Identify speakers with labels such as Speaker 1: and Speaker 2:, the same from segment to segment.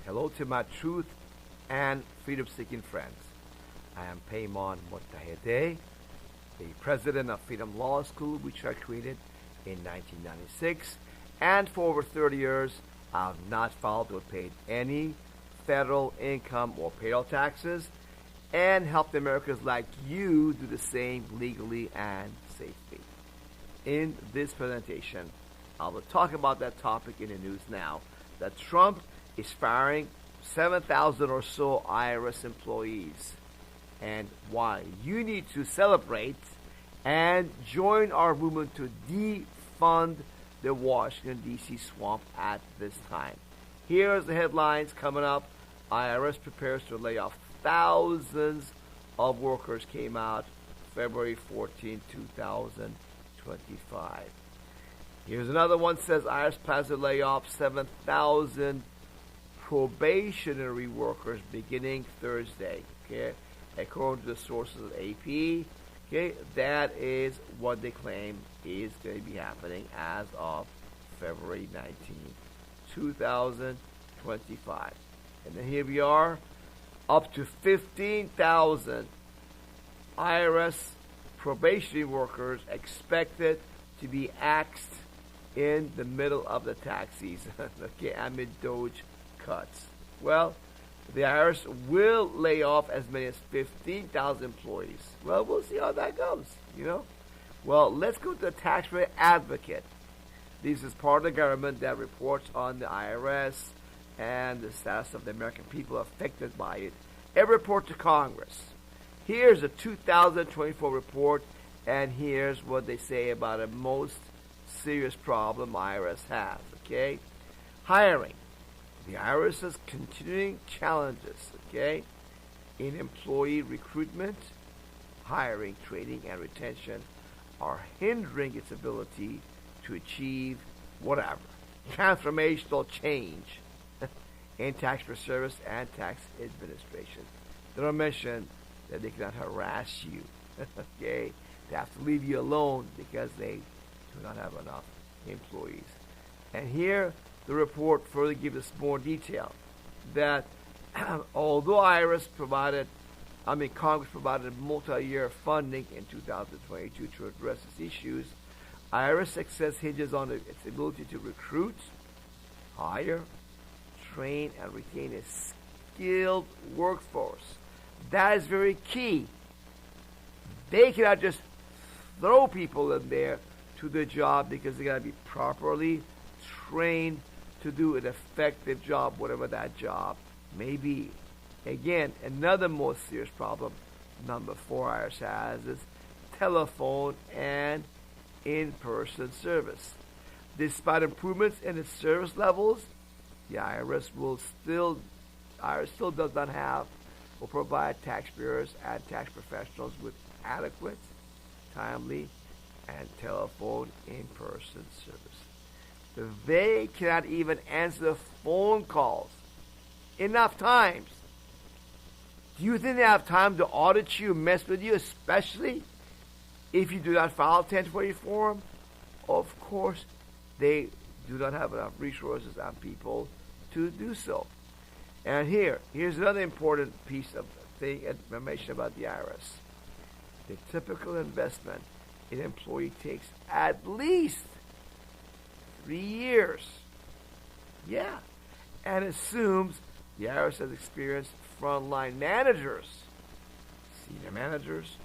Speaker 1: Hello to my truth and freedom-seeking friends. I am Paymon Motahede, the president of Freedom Law School, which I created in 1996. And for over 30 years, I have not filed or paid any federal income or payroll taxes and helped Americans like you do the same legally and safely. In this presentation, I will talk about that topic in the news now, that Trump is firing 7,000 or so IRS employees, and why you need to celebrate and join our movement to defund the Washington, D.C. swamp at this time. Here's the headlines coming up. IRS prepares to lay off thousands of workers, came out February 14, 2025. Here's another one, says IRS plans to lay off 7,000 probationary workers beginning Thursday. Okay, according to the sources of AP, okay, that is what they claim is going to be happening as of February 19, 2025. And then here we are, up to 15,000 IRS probationary workers expected to be axed in the middle of the tax season, okay, amid Doge cuts. Well, the IRS will lay off as many as 15,000 employees. Well, we'll see how that goes, Well, let's go to the taxpayer advocate. This is part of the government that reports on the IRS and the status of the American people affected by it. It reports to Congress. Here's a 2024 report, and here's what they say about the most serious problem IRS has, okay? Hiring. The IRS has continuing challenges, okay, in employee recruitment, hiring, training, and retention are hindering its ability to achieve whatever transformational change in tax service and tax administration. They don't mention that they cannot harass you, okay? They have to leave you alone because they do not have enough employees. And here, the report further gives us more detail that although Congress provided multi-year funding in 2022 to address these issues, IRS success hinges on its ability to recruit, hire, train, and retain a skilled workforce. That is very key. They cannot just throw people in there to the job because they got to be properly trained to do an effective job, whatever that job may be. Again, another more serious problem, number 4 IRS has, is telephone and in-person service. Despite improvements in its service levels, the IRS still does not have or provide taxpayers and tax professionals with adequate, timely, and telephone in-person service. They cannot even answer the phone calls enough times. Do you think they have time to audit you, mess with you, especially if you do not file a 1040 form? Of course, they do not have enough resources and people to do so. And here's another important piece of information about the IRS. The typical investment in an employee takes at least 3 years. Yeah. And assumes the IRS has experienced frontline managers, senior managers,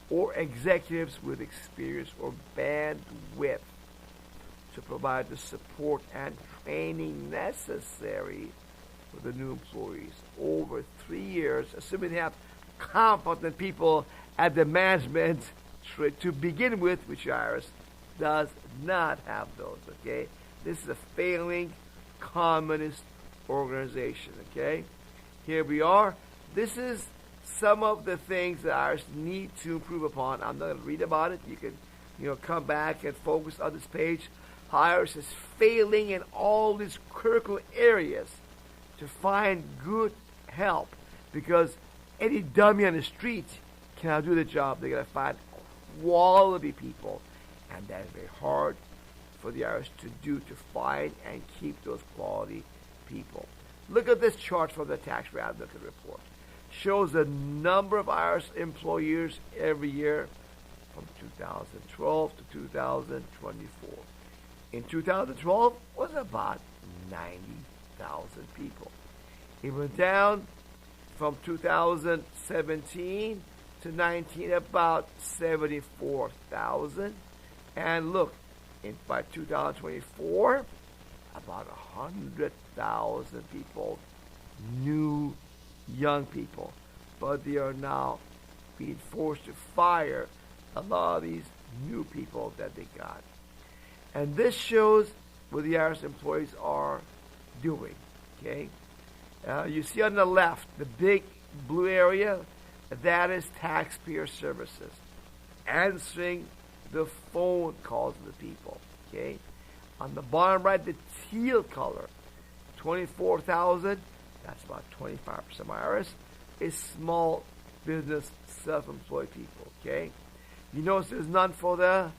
Speaker 1: or executives with experience or bandwidth to provide the support and training necessary for the new employees. Over 3 years, assuming they have competent people at the management to begin with, which IRS does not have those, okay? This is a failing communist organization, okay? Here we are. This is some of the things that IRS need to improve upon. I'm not going to read about it. You can, come back and focus on this page. IRS is failing in all these critical areas to find good help, because any dummy on the street cannot do the job. They got to find quality people, and that is very hard for the IRS to do, to find and keep those quality people. Look at this chart from the Tax Advocate Report. Shows the number of IRS employees every year from 2012 to 2024. In 2012, it was about 90,000 people. It went down from 2017 to 19, about 74,000. And look, by 2024, about 100,000 people, new young people. But they are now being forced to fire a lot of these new people that they got. And this shows what the IRS employees are doing. Okay, you see on the left, the big blue area, that is taxpayer services, answering the phone calls of the people. Okay, on the bottom right, the teal color, 24,000. That's about 25% of IRS is small business, self-employed people. Okay, you notice there's none for the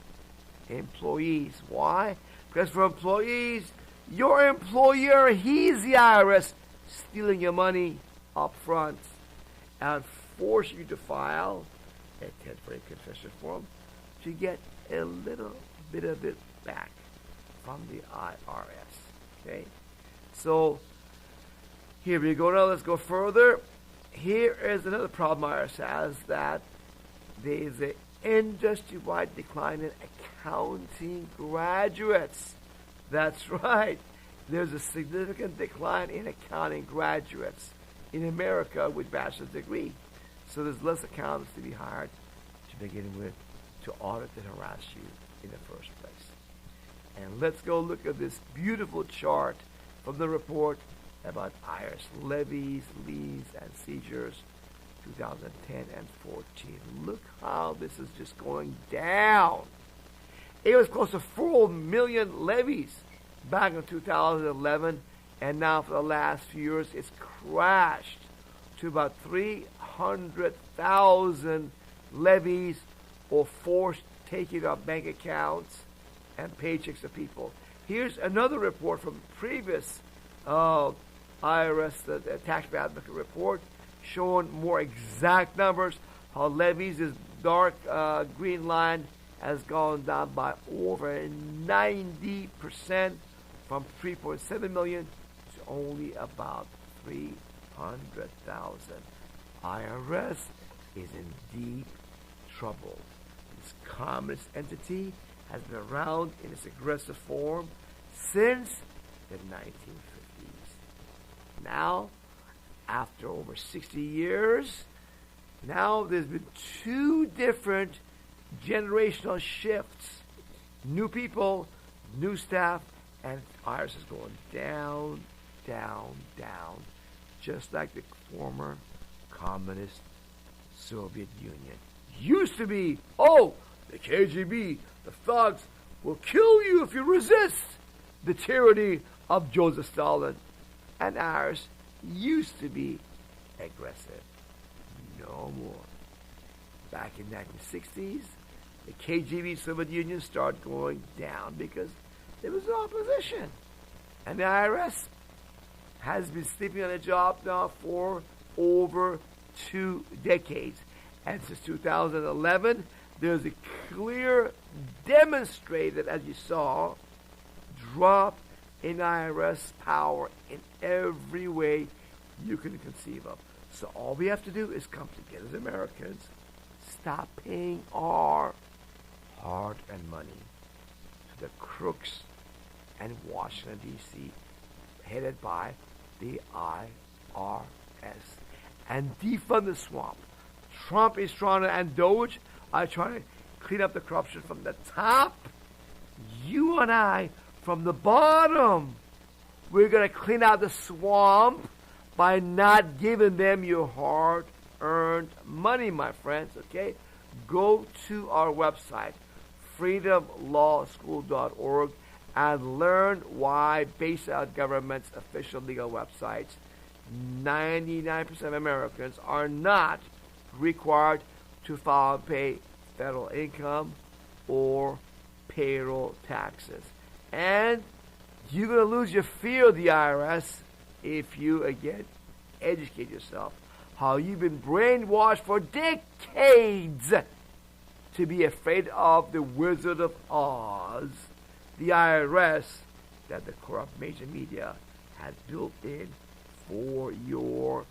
Speaker 1: employees. Why? Because for employees, your employer, he's the IRS, stealing your money up front and force you to file a 1040 confession form to get a little bit of it back from the IRS. Okay? So, here we go. Now let's go further. Here is another problem IRS has, that there is an industry-wide decline in accounting graduates. That's right. There's a significant decline in accounting graduates in America with bachelor's degree. So there's less accountants to be hired to begin with to audit and harass you in the first place. And let's go look at this beautiful chart from the report about IRS levies, liens, and seizures 2010 and 14. Look how this is just going down. It was close to 4 million levies back in 2011, and now for the last few years it's crashed to about 300,000 levies or forced taking out bank accounts and paychecks of people. Here's another report from previous IRS, the Tax Advocate Report, showing more exact numbers, how levies, this dark green line, has gone down by over 90%, from 3.7 million to only about 300,000. IRS is in deep trouble. This communist entity has been around in its aggressive form since the 1950s. Now, after over 60 years, now there's been two different generational shifts. New people, new staff, and IRS is going down, down, down, just like the former communist Soviet Union. Used to be, oh, the KGB, the thugs, will kill you if you resist the tyranny of Joseph Stalin. And IRS used to be aggressive. No more. Back in the 1960s, the KGB Soviet Union started going down because there was opposition. And the IRS has been sleeping on the job now for over 2 decades. And since 2011, there's a clear, demonstrated, as you saw, drop in IRS power in every way you can conceive of. So all we have to do is come together as Americans, stop paying our hard-earned money to the crooks in Washington, D.C., headed by the IRS, and defund the swamp. Trump is trying to, and Doge are trying to clean up the corruption from the top. You and I, from the bottom, we're going to clean out the swamp by not giving them your hard-earned money, my friends, okay? Go to our website, freedomlawschool.org, and learn why, based on government's official legal websites, 99% of Americans are not required to file and pay federal income or payroll taxes. And you're going to lose your fear of the IRS if you, again, educate yourself how you've been brainwashed for decades to be afraid of the Wizard of Oz, the IRS, that the corrupt major media has built in for your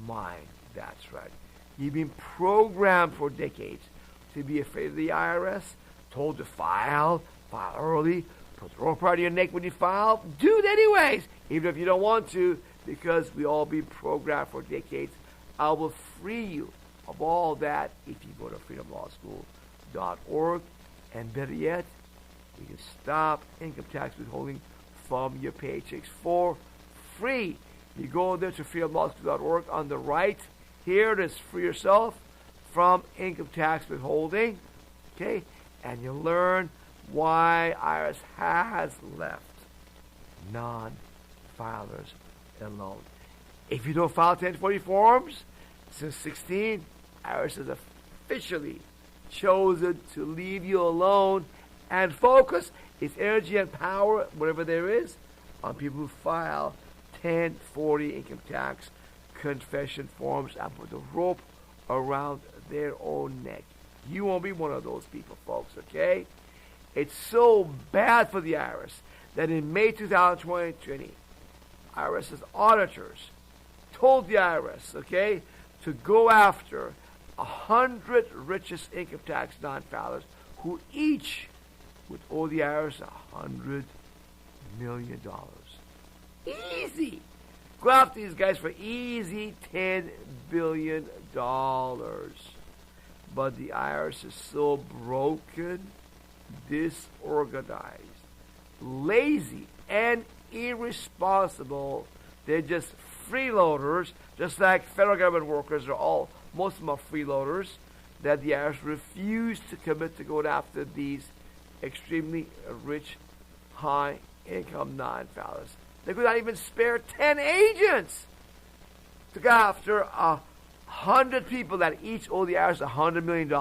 Speaker 1: mind. That's right. You've been programmed for decades to be afraid of the IRS, told to file early, put the rope around your neck when you file. Do it anyways, even if you don't want to, because we all been programmed for decades. I will free you of all that if you go to freedomlawschool.org. And better yet, you can stop income tax withholding from your paychecks for free. You go there to freedomlawschool.org on the right. Here it is, free yourself from income tax withholding. Okay? And you learn why IRS has left non-filers alone. If you don't file 1040 forms since 16, IRS has officially chosen to leave you alone and focus its energy and power, whatever there is, on people who file 1040 income tax confession forms and put the rope around their own neck. You won't be one of those people, folks, okay? It's so bad for the IRS that in May 2020, IRS's auditors told the IRS, okay, to go after 100 richest income tax non-filers who each would owe the IRS $100 million. Easy. Go after these guys for easy $10 billion. But the IRS is so broken, disorganized, lazy, and irresponsible. They're just freeloaders, just like federal government workers most of them are freeloaders, that the IRS refuse to commit to going after these extremely rich, high-income non-filers. They could not even spare 10 agents to go after 100 people that each owe the IRS $100 million.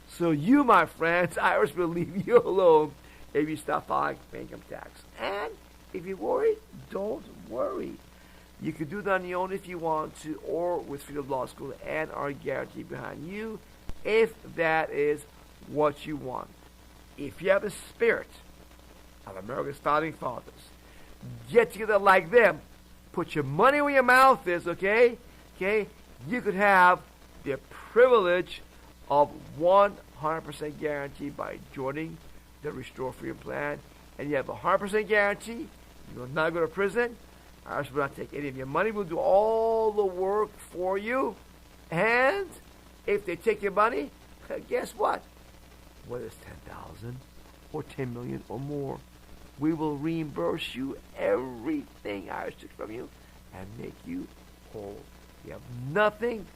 Speaker 1: So you, my friends, IRS will leave you alone if you stop filing income tax. And if you're worried, don't worry. You can do that on your own if you want to, or with Freedom Law School and our guarantee behind you, if that is what you want. If you have the spirit of America's founding fathers, get together like them, put your money where your mouth is, okay? Okay? You could have the privilege of 100% guarantee by joining the Restore Freedom Plan, and you have a 100% guarantee. You will not go to prison. IRS will not take any of your money. We'll do all the work for you. And if they take your money, guess what? Whether it's $10,000 or $10 million or more, we will reimburse you everything IRS took from you and make you whole. You have nothing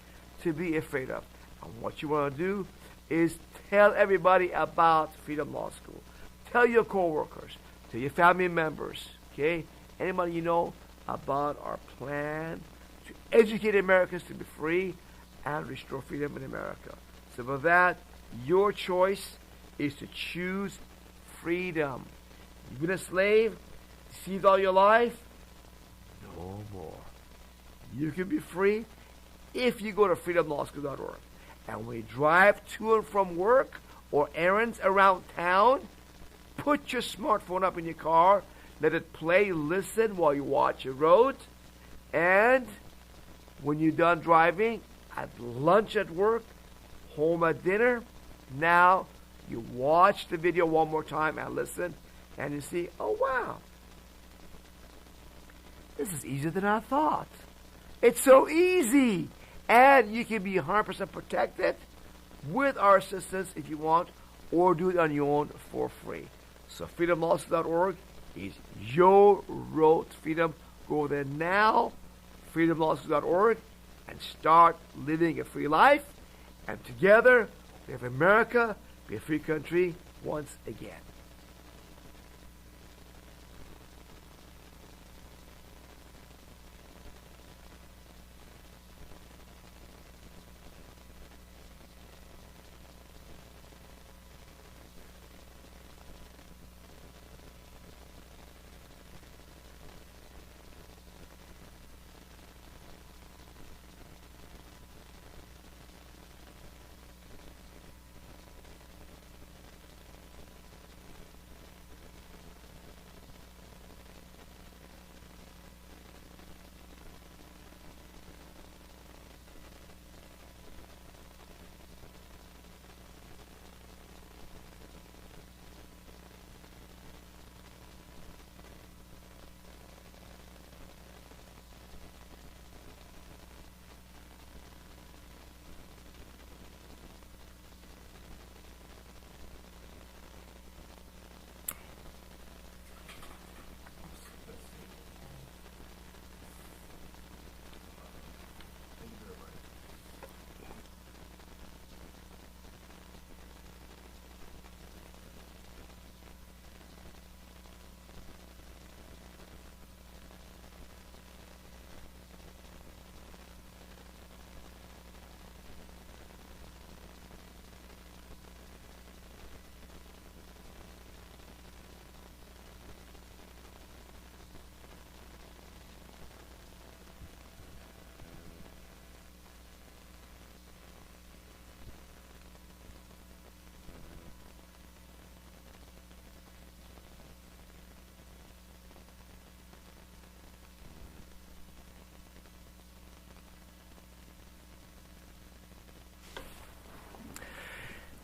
Speaker 1: to be afraid of. And what you want to do is tell everybody about Freedom Law School. Tell your coworkers, tell your family members, okay? Anybody you know about our plan to educate Americans to be free and restore freedom in America. So with that, your choice is to choose freedom. You've been a slave, deceived all your life? No more. You can be free if you go to freedomlawschool.org. And when you drive to and from work or errands around town, put your smartphone up in your car, let it play, listen while you watch your road, and when you're done driving, at lunch at work, home at dinner, now you watch the video one more time and listen, and you see, oh wow, this is easier than I thought. It's so easy. And you can be 100% protected with our assistance if you want, or do it on your own for free. So freedomlawschool.org is your road to freedom. Go there now, freedomlawschool.org, and start living a free life. And together, we have America, be a free country once again.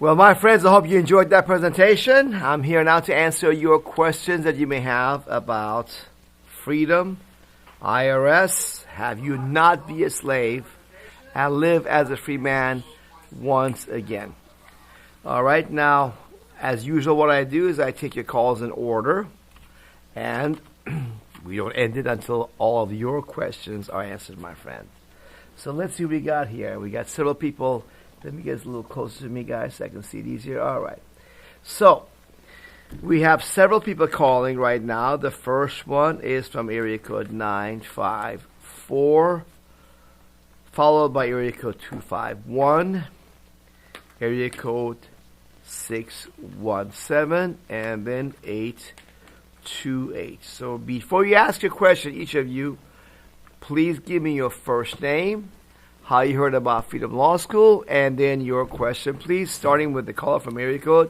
Speaker 1: Well, my friends, I hope you enjoyed that presentation. I'm here now to answer your questions that you may have about freedom, IRS, have you not be a slave, and live as a free man once again. All right, now, as usual, what I do is I take your calls in order, and we don't end it until all of your questions are answered, my friend. So let's see what we got here. We got several people. Let me get a little closer to me, guys, so I can see it easier. All right. So we have several people calling right now. The first one is from area code 954, followed by area code 251, area code 617, and then 828. So before you ask your question, each of you, please give me your first name, how you heard about Freedom Law School, and then your question, please, starting with the caller from area code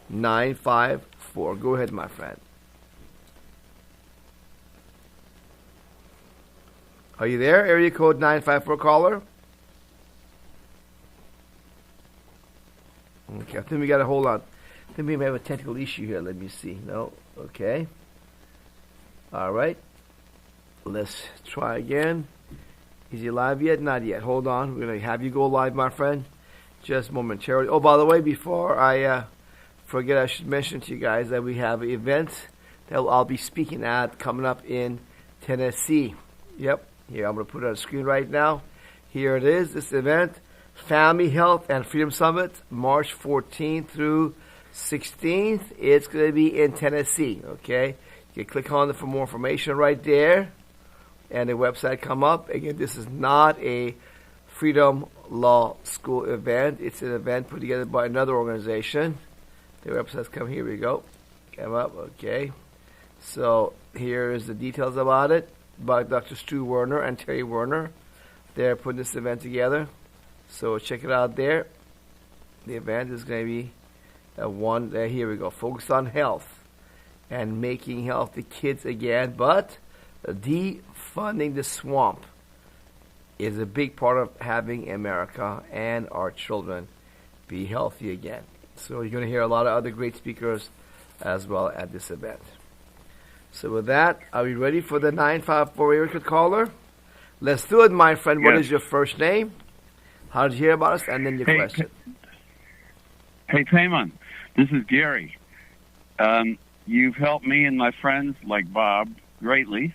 Speaker 1: 954. Go ahead, my friend. Are you there, area code 954 caller? Okay, I think we got to hold on. I think we may have a technical issue here. Let me see. No? Okay. All right. Let's try again. Is he live yet? Not yet. Hold on. We're going to have you go live, my friend, just momentarily. Oh, by the way, before I forget, I should mention to you guys that we have an event that I'll be speaking at coming up in Tennessee. Yep. Here, I'm going to put it on the screen right now. Here it is, this event, Family Health and Freedom Summit, March 14th through 16th. It's going to be in Tennessee, okay? You can click on it for more information right there, and the website come up. Again, this is not a Freedom Law School event. It's an event put together by another organization. The website's come. Here we go. Come up. Okay. So here's the details about it by Dr. Stu Werner and Terry Werner. They're putting this event together. So check it out there. The event is going to be one. Here we go. Focus on health and making healthy kids again, but defunding the swamp is a big part of having America and our children be healthy again. So you're going to hear a lot of other great speakers as well at this event. So with that, are we ready for the 954 area code caller? Let's do it, my friend. Yes. What is your first name? How did you hear about us? And then your question.
Speaker 2: Hey, Payman. This is Gary. You've helped me and my friends like Bob greatly.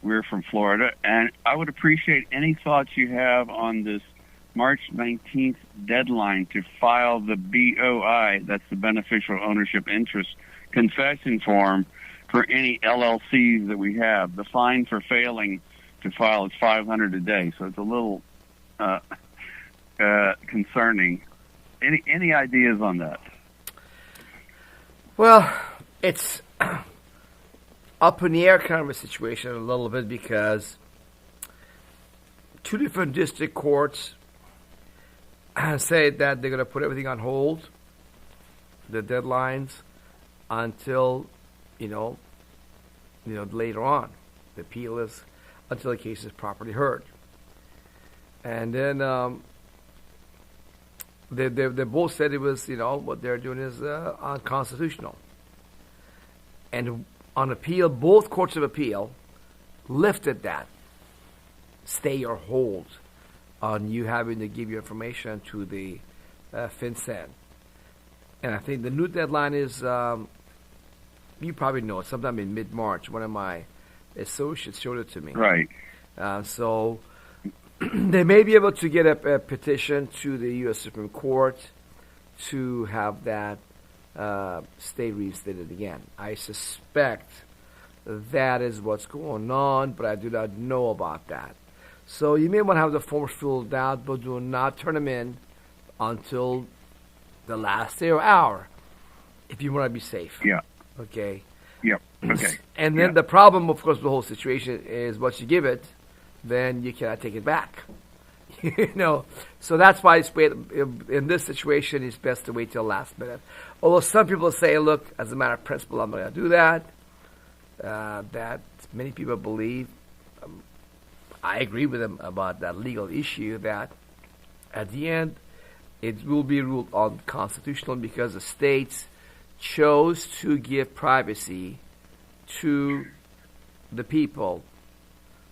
Speaker 2: We're from Florida, and I would appreciate any thoughts you have on this March 19th deadline to file the BOI, that's the Beneficial Ownership Interest confession form for any LLCs that we have. The fine for failing to file is $500 a day, so it's a little concerning. Any ideas on that?
Speaker 1: Well, it's up in the air kind of a situation a little bit because two different district courts say that they're going to put everything on hold, the deadlines, until, later on. The appeal is until the case is properly heard. And then they both said it was, what they're doing is unconstitutional. And on appeal, both courts of appeal lifted that stay or hold on you having to give your information to the FinCEN. And I think the new deadline is, you probably know it, sometime in mid-March. One of my associates showed it to me.
Speaker 2: Right.
Speaker 1: So they may be able to get a petition to the U.S. Supreme Court to have that stay reinstated again. I suspect that is what's going on, but I do not know about that. So you may want to have the forms filled out, but do not turn them in until the last day or hour if you want to be safe.
Speaker 2: Yeah.
Speaker 1: Okay?
Speaker 2: Yep. Okay.
Speaker 1: And then the problem, of course, with the whole situation is once you give it, then you cannot take it back. So that's why in this situation, it's best to wait till last minute. Although some people say, look, as a matter of principle, I'm not going to do that. That many people believe. I agree with them about that legal issue that at the end, it will be ruled unconstitutional because the states chose to give privacy to the people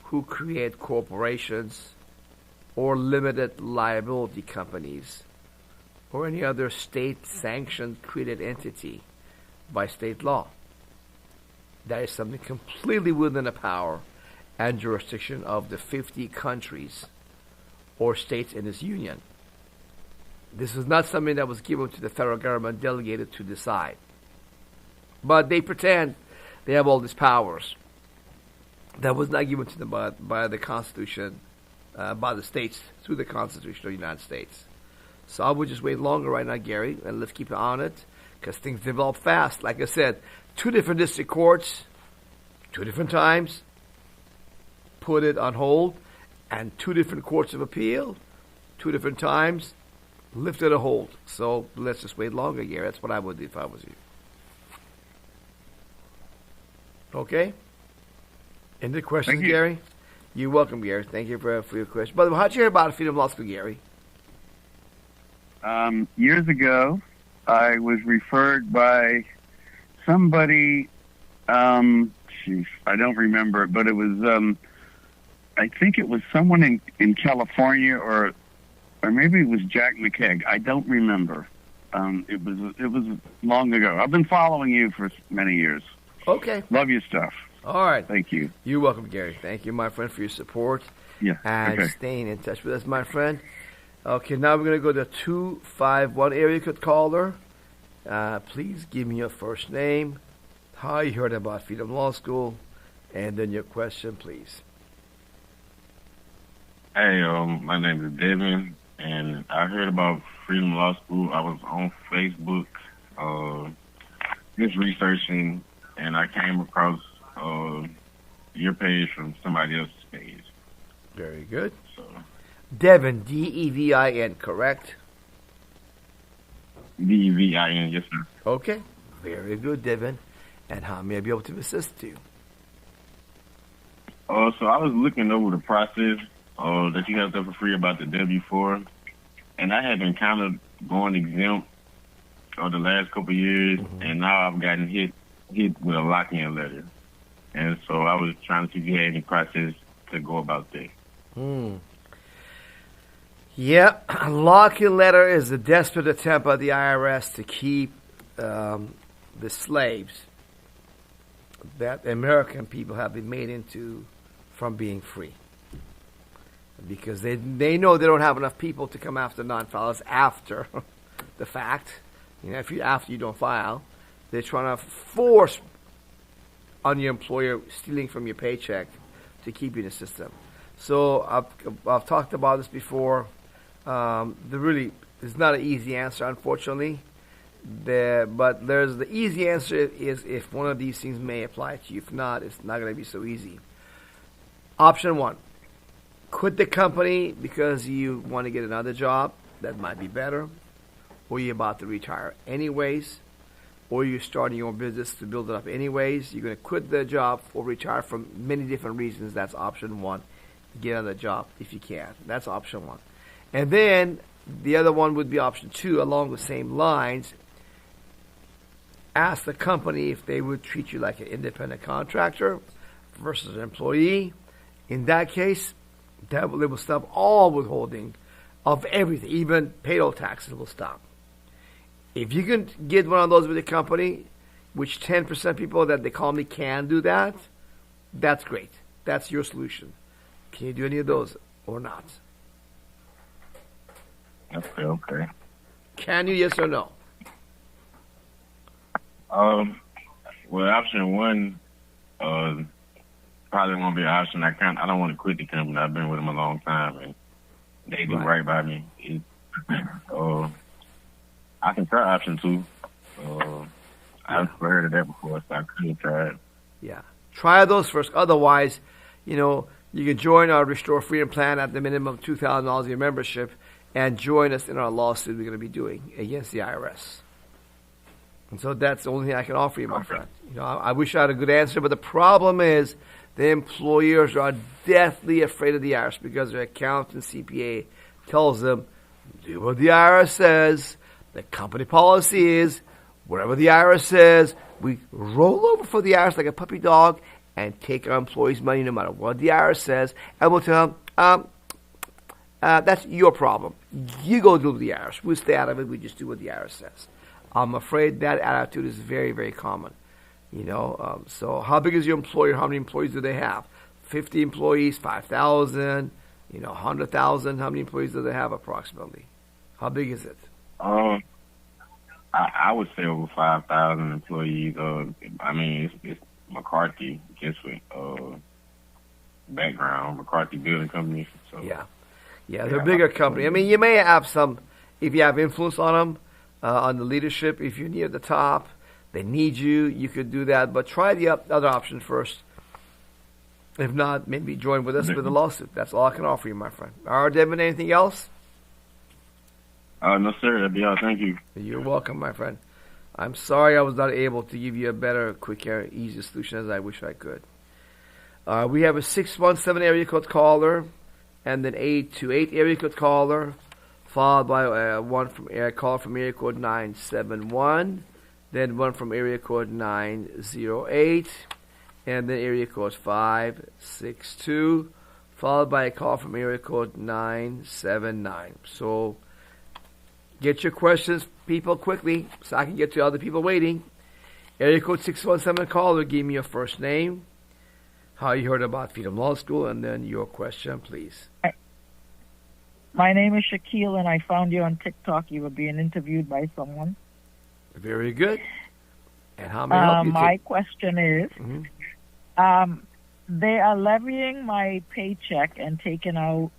Speaker 1: who create corporations or limited liability companies or any other state-sanctioned created entity by state law. That is something completely within the power and jurisdiction of the 50 countries or states in this union. This is not something that was given to the federal government, delegated to decide. But they pretend they have all these powers. That was not given to them by the Constitution, by the states, through the Constitution of the United States. So I would just wait longer right now, Gary, and let's keep on it, because things develop fast. Like I said, 2 different district courts, 2 different times, put it on hold, and 2 different courts of appeal, 2 different times, lifted a hold. So let's just wait longer, Gary. That's what I would do if I was you. Okay? Any questions, Gary? You're welcome, Gary. Thank you for your question. By the way, how'd you hear about Freedom Law School, Gary?
Speaker 2: Years ago, I was referred by somebody, I don't remember, but it was, I think it was someone in California, or maybe it was Jack McKeag. I don't remember. It was long ago. I've been following you for many years.
Speaker 1: Okay.
Speaker 2: Love your stuff.
Speaker 1: All right.
Speaker 2: Thank you.
Speaker 1: You're welcome, Gary. Thank you, my friend, for your support.
Speaker 2: Yeah.
Speaker 1: And staying in touch with us, my friend. Okay, now we're going to go to 251 area code caller. Please give me your first name, how you heard about Freedom Law School, and then your question, please.
Speaker 3: Hey, my name is Devin, and I heard about Freedom Law School. I was on Facebook, just researching, and I came across your page from somebody else's page.
Speaker 1: Very good.
Speaker 3: So,
Speaker 1: Devin, D-E-V-I-N, correct?
Speaker 3: D-E-V-I-N, yes, sir.
Speaker 1: Okay. Very good, Devin. And how may I be able to assist you?
Speaker 3: So I was looking over the process that you guys have for free about the W-4, and I had been kind of going exempt the last couple of years, and now I've gotten hit with a lock-in letter. And so I was trying to see if you had any process to go about that.
Speaker 1: Yeah, a lock-in letter is a desperate attempt by the IRS to keep the slaves that American people have been made into from being free. Because they know they don't have enough people to come after non-filers after the fact. You know, after you don't file, they're trying to force on your employer stealing from your paycheck to keep you in the system. So I've talked about this before. Really is not an easy answer, unfortunately. But the easy answer is if one of these things may apply to you. If not, it's not going to be so easy. Option 1. Quit the company because you want to get another job that might be better, or you're about to retire anyways, or you're starting your own business to build it up anyways. You're going to quit the job or retire for many different reasons. That's option 1. Get another job if you can. That's option 1. And then the other one would be option 2, along the same lines. Ask the company if they would treat you like an independent contractor versus an employee. In that case, they will stop all withholding of everything, even payroll taxes will stop. If you can get one of those with a company, which 10% people that they call me can do that, that's great. That's your solution. Can you do any of those or not?
Speaker 3: Okay.
Speaker 1: Can you, yes or no?
Speaker 3: Well, option 1 probably won't be an option. I don't want to quit the company. I've been with them a long time, and they do right by me. I can try option 2. I've heard of that before, so I could try it.
Speaker 1: Yeah. Try those first. Otherwise, you can join our Restore Freedom Plan at the minimum of $2,000 of your membership and join us in our lawsuit we're going to be doing against the IRS. And so that's the only thing I can offer you, my friend. I wish I had a good answer, but the problem is the employers are deathly afraid of the IRS because their accountant and CPA tells them Do what the IRS says. The company policy is, whatever the IRS says, we roll over for the IRS like a puppy dog and take our employees' money no matter what the IRS says, and we'll tell them, that's your problem. You go do the IRS. We'll stay out of it. We just do what the IRS says. I'm afraid that attitude is very, very common. So how big is your employer? How many employees do they have? 50 employees, 5,000, 100,000. How many employees do they have approximately? How big is it?
Speaker 3: I would say over 5,000 employees. It's McCarthy, just with background, McCarthy Building Company. So
Speaker 1: yeah, they're a bigger company. I mean, you may have some, if you have influence on them, on the leadership, if you're near the top, they need you, you could do that. But try the other option first. If not, maybe join with us with a lawsuit. That's all I can offer you, my friend. All right, Devin, anything else?
Speaker 3: No, sir. That'd be all. Thank you.
Speaker 1: You're welcome, my friend. I'm sorry I was not able to give you a better, quicker, easier solution as I wish I could. We have a 617 area code caller, and then 828 area code caller, followed by one from call from area code 971, then one from area code 908, and then area code 562, followed by a call from area code 979. So get your questions, people, quickly, so I can get to other people waiting. Area code 617 caller, give me your first name, how you heard about Freedom Law School, and then your question, please.
Speaker 4: My name is Shaquille, and I found you on TikTok. You were being interviewed by someone.
Speaker 1: Very good. And how may I help you?
Speaker 4: My question is, they are levying my paycheck and taking out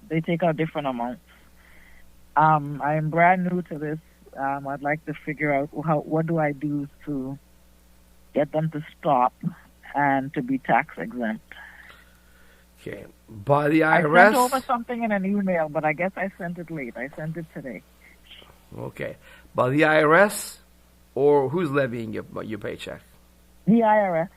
Speaker 4: they take out different amounts. I am brand new to this. I'd like to figure out what do I do to get them to stop and to be tax exempt.
Speaker 1: Okay. By the IRS?
Speaker 4: I sent over something in an email, but I guess I sent it late. I sent it today.
Speaker 1: Okay. By the IRS, or who's levying your paycheck?
Speaker 4: The IRS.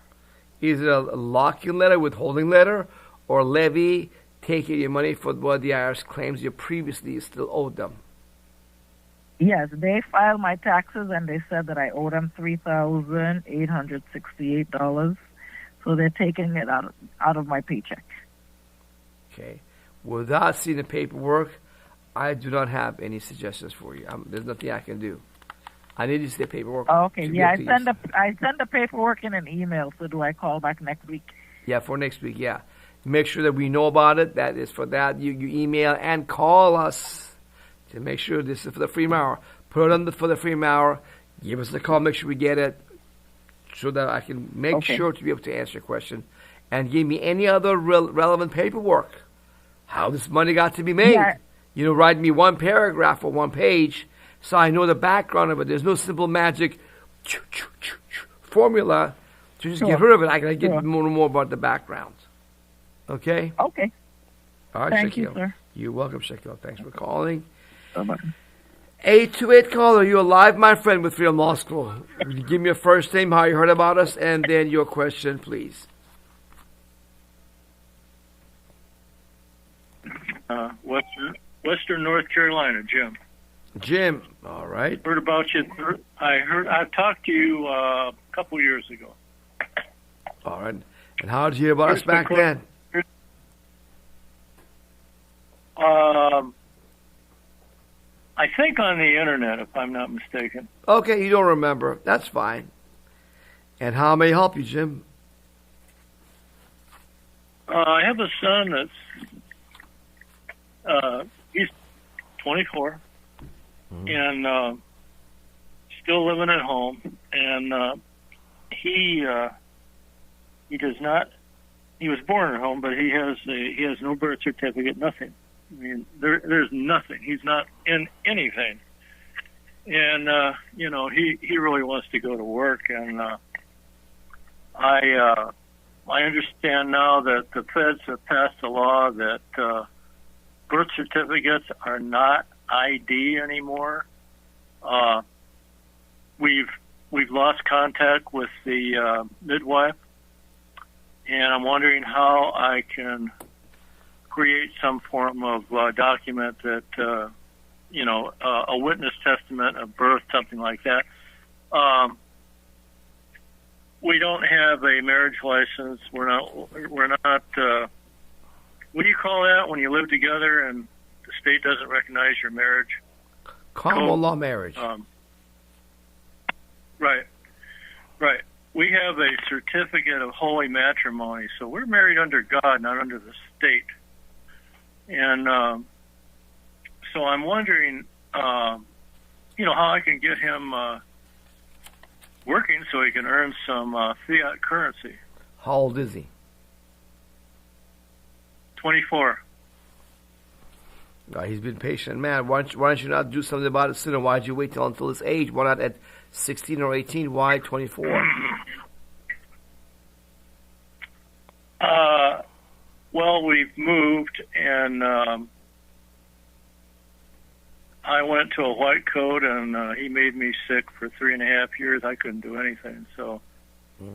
Speaker 1: Is it a lock-in letter, withholding letter, or levy taking your money for what the IRS claims you previously still owed them?
Speaker 4: Yes, they filed my taxes and they said that I owe them $3,868. So they're taking it out of my paycheck.
Speaker 1: Okay. Without seeing the paperwork, I do not have any suggestions for you. There's nothing I can do. I need to see the paperwork.
Speaker 4: Oh, okay. Yeah, I send the paperwork in an email. So do I call back next week?
Speaker 1: Yeah, for next week. Yeah. Make sure that we know about it. That is for that. You email and call us to make sure this is for the free hour. Put it on for the free hour. Give us a call. Make sure we get it so that I can make sure to be able to answer your question. And give me any other relevant paperwork. How this money got to be made.
Speaker 4: Yeah.
Speaker 1: Write me one paragraph or one page so I know the background of it. There's no simple magic formula to just get rid of it. I got to get more about the background. Okay?
Speaker 4: Okay.
Speaker 1: All right,
Speaker 4: Thank
Speaker 1: Shaquille.
Speaker 4: you, sir.
Speaker 1: You're welcome, Shaquille. Thanks for calling.
Speaker 4: Bye-bye.
Speaker 1: 828 caller, you're live, my friend, with Freedom Law School. Give me your first name, how you heard about us, and then your question, please.
Speaker 5: Western North Carolina, Jim.
Speaker 1: Jim, all right.
Speaker 5: Heard about you. I talked to you a couple years ago.
Speaker 1: All right. And how did you hear about us back then?
Speaker 5: I think on the internet, if I'm not mistaken.
Speaker 1: Okay, you don't remember. That's fine. And how may I help you, Jim?
Speaker 5: I have a son that's he's 24 and still living at home, and he does not. He was born at home, but he has no birth certificate, nothing. I mean, there's nothing. He's not in anything, and he really wants to go to work, and I understand now that the feds have passed a law that birth certificates are not ID anymore. We've lost contact with the midwife, and I'm wondering how I can create some form of document that, a witness testament, a birth, something like that. We don't have a marriage license. We're not. What do you call that when you live together and the state doesn't recognize your marriage?
Speaker 1: Common law marriage.
Speaker 5: Right. We have a certificate of holy matrimony, so we're married under God, not under the state. And so I'm wondering, how I can get him working so he can earn some fiat currency.
Speaker 1: How old is he?
Speaker 5: 24.
Speaker 1: He's been patient, man. Why don't you not do something about it sooner? Why did you wait until his age? Why not at 16 or 18? Why 24?
Speaker 5: Well, we've moved, and I went to a white coat, and he made me sick for 3.5 years. I couldn't do anything. So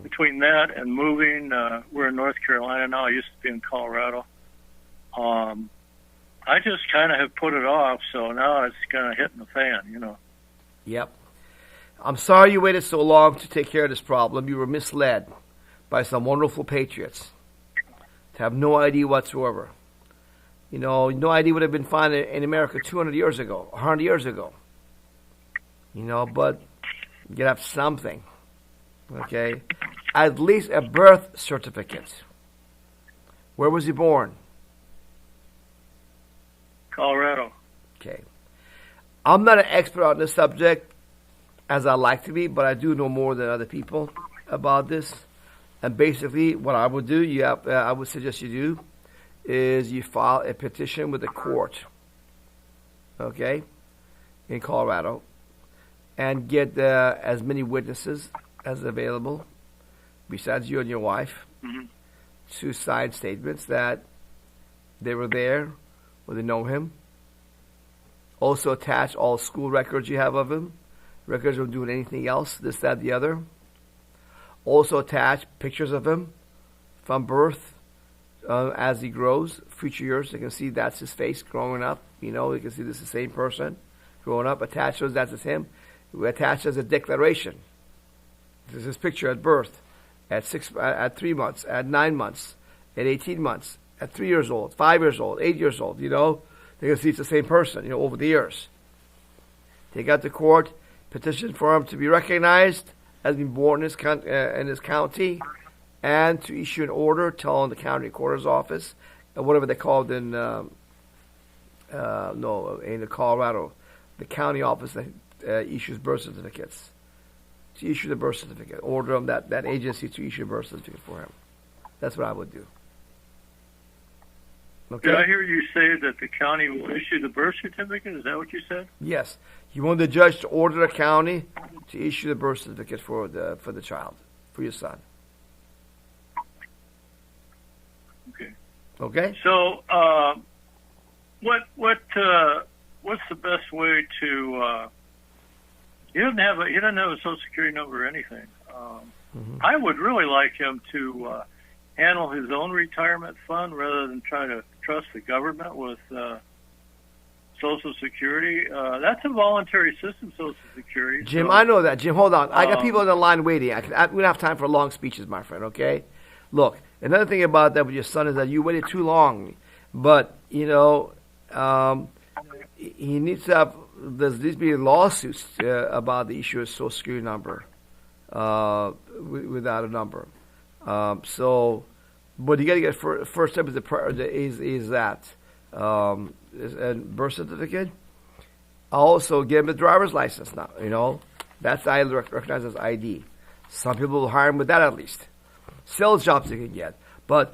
Speaker 5: between that and moving, we're in North Carolina now. I used to be in Colorado. I just kind of have put it off, so now it's kind of hitting the fan,
Speaker 1: Yep. I'm sorry you waited so long to take care of this problem. You were misled by some wonderful patriots to have no idea whatsoever. No idea would have been fine in America 200 years ago, 100 years ago. But you have something, okay? At least a birth certificate. Where was he born?
Speaker 5: Colorado.
Speaker 1: Okay. I'm not an expert on this subject, as I like to be, but I do know more than other people about this. And basically, what I would do, I would suggest you do, is you file a petition with the court, okay, in Colorado, and get as many witnesses as available, besides you and your wife, to sign statements that they were there, or they know him. Also attach all school records you have of him, records of doing anything else, this, that, the other. Also attach pictures of him from birth as he grows, future years. They can see that's his face growing up. They can see this is the same person growing up. Attach those, that's him. We attach as a declaration. This is his picture at birth, at 3 months, at 9 months, at 18 months, at 3 years old, 5 years old, 8 years old, They can see it's the same person, over the years. They got the court, petition for him to be recognized as being born in his county, and to issue an order telling the county recorder's office, whatever they call it in Colorado, the county office that issues birth certificates, to issue the birth certificate, order them that agency to issue a birth certificate for him. That's what I would do. Okay.
Speaker 5: Did I hear you say that the county will issue the birth certificate? Is that what you said?
Speaker 1: Yes. You want the judge to order the county to issue the birth certificate for the child, for your son.
Speaker 5: Okay.
Speaker 1: Okay.
Speaker 5: So, what's the best way to? He doesn't have a Social Security number or anything. I would really like him to handle his own retirement fund rather than try to trust the government with Social Security. That's a voluntary system, Social Security.
Speaker 1: Jim,
Speaker 5: so,
Speaker 1: I know that. Jim, hold on. I got people on the line waiting. We don't have time for long speeches, my friend, okay? Look, another thing about that with your son is that you waited too long. But, he needs to have, there needs to be lawsuits about the issue of Social Security number without a number. But you got to get first step is that and birth certificate. Also, give him a driver's license now. That's recognized as ID. Some people will hire him with that at least. Sales jobs you can get, but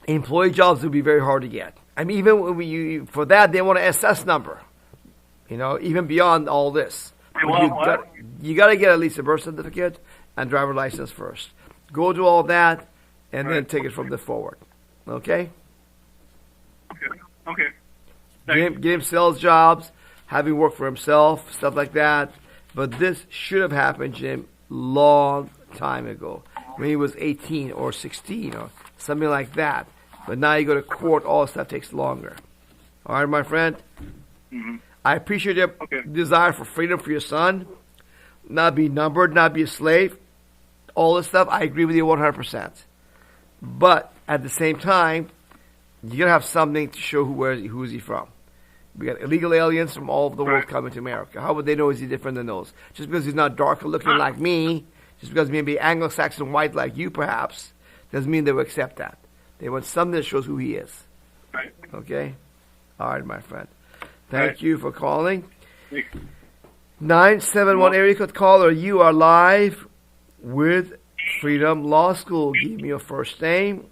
Speaker 1: employee jobs will be very hard to get. I mean, even for that, they want an SS number. Even beyond all this, you got to get at least a birth certificate and driver license first. Go do all that, and then take it from there forward. Okay?
Speaker 5: Okay.
Speaker 1: Give him sales jobs, having work for himself, stuff like that. But this should have happened, Jim, long time ago, when he was 18 or 16 or something like that. But now you go to court, all stuff takes longer. All right, my friend?
Speaker 5: Mm-hmm.
Speaker 1: I appreciate your desire for freedom for your son, not be numbered, not be a slave, all this stuff. I agree with you 100%. But at the same time, you're going to have something to show who is he from. We got illegal aliens from all over the world coming to America. How would they know is he different than those? Just because he's not darker looking like me, just because maybe Anglo-Saxon white like you perhaps, doesn't mean they will accept that. They want something that shows who he is.
Speaker 5: Right.
Speaker 1: Okay? All right, my friend. Thank you for calling. 971 area code caller, you are live with Freedom Law School. Give me your first name,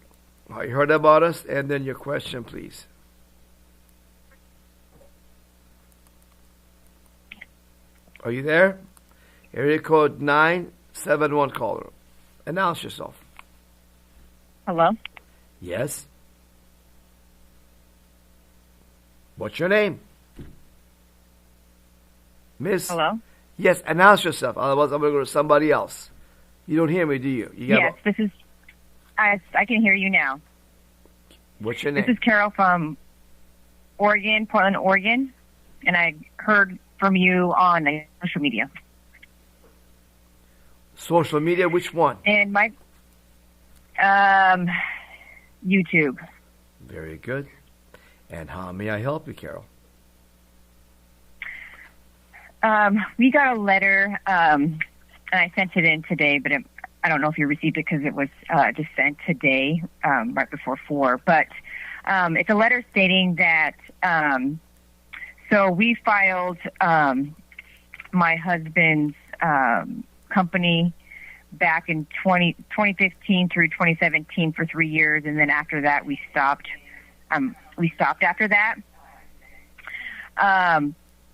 Speaker 1: how you heard about us, and then your question, please. Are you there? Area code 971 caller. Announce yourself.
Speaker 6: Hello?
Speaker 1: Yes. What's your name? Miss?
Speaker 6: Hello?
Speaker 1: Yes, announce yourself. Otherwise, I'm going to go to somebody else. You don't hear me, do you?
Speaker 6: Yes, this is... I can hear you now.
Speaker 1: What's your name?
Speaker 6: This is Carol from Oregon, Portland, Oregon, and I heard from you on social media.
Speaker 1: Social media, which one?
Speaker 6: And my... YouTube.
Speaker 1: Very good. And how may I help you, Carol?
Speaker 6: We got a letter, and I sent it in today, but I don't know if you received it because it was just sent today, right before 4. But it's a letter stating that, so we filed my husband's company back in 2015 through 2017 for 3 years, and then after that we stopped. We stopped after that.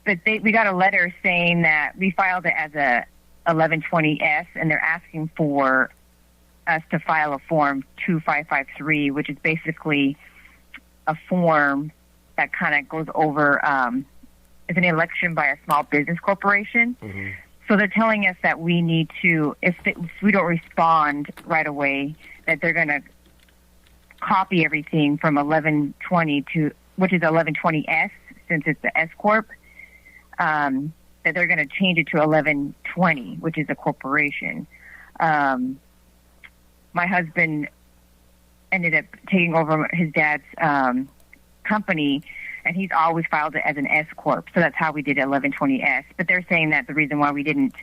Speaker 6: But we got a letter saying that we filed it as a 1120S, and they're asking for us to file a form 2553, which is basically a form that kind of goes over it's an election by a small business corporation. Mm-hmm. So they're telling us that we need to, if we don't respond right away, that they're going to copy everything from 1120 to, which is 1120S, since it's the S Corp, that they're going to change it to 1120, which is a corporation. My husband ended up taking over his dad's company, and he's always filed it as an S Corp, so that's how we did 1120S. But they're saying that the reason why we didn't,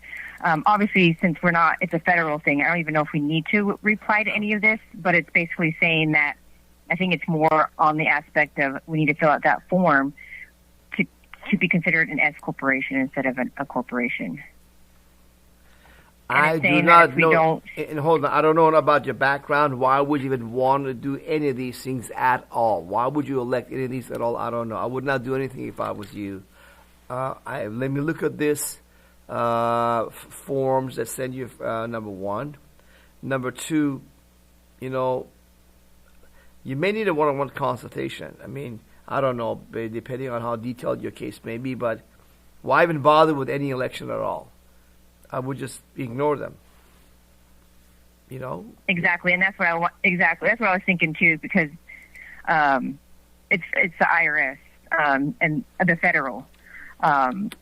Speaker 6: obviously, since we're not, it's a federal thing, I don't even know if we need to reply to any of this, but it's basically saying that I think it's more on the aspect of we need to fill out that form to be considered an S corporation instead of a corporation.
Speaker 1: I do not know. And hold on, I don't know about your background. Why would you even want to do any of these things at all? Why would you elect any of these at all? I don't know. I would not do anything if I was you. Let me look at this forms that send you. Number one, number two. You may need a one-on-one consultation. I mean, I don't know, depending on how detailed your case may be. But why even bother with any election at all? I would just ignore them.
Speaker 6: Exactly, and that's what I want. Exactly, that's what I was thinking too, because it's the IRS and the federal, and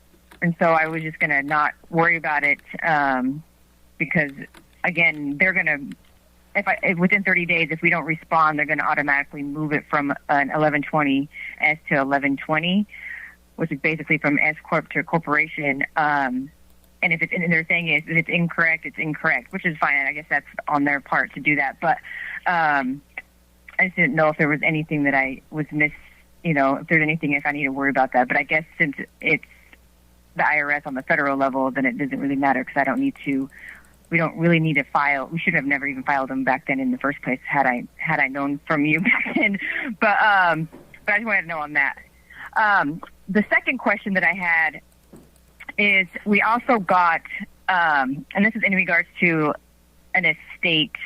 Speaker 6: so I was just gonna not worry about it because again, they're gonna if within 30 days if we don't respond, they're gonna automatically move it from an 1120S to 1120, which is basically from S corp to a corporation. And if they're saying if it's incorrect, it's incorrect, which is fine. I guess that's on their part to do that. But I just didn't know if there was anything that I was if there's anything if I need to worry about that. But I guess since it's the IRS on the federal level, then it doesn't really matter because we don't really need to file. We should have never even filed them back then in the first place had I known from you back then. But I just wanted to know on that. The second question that I had is we also got, and this is in regards to an estate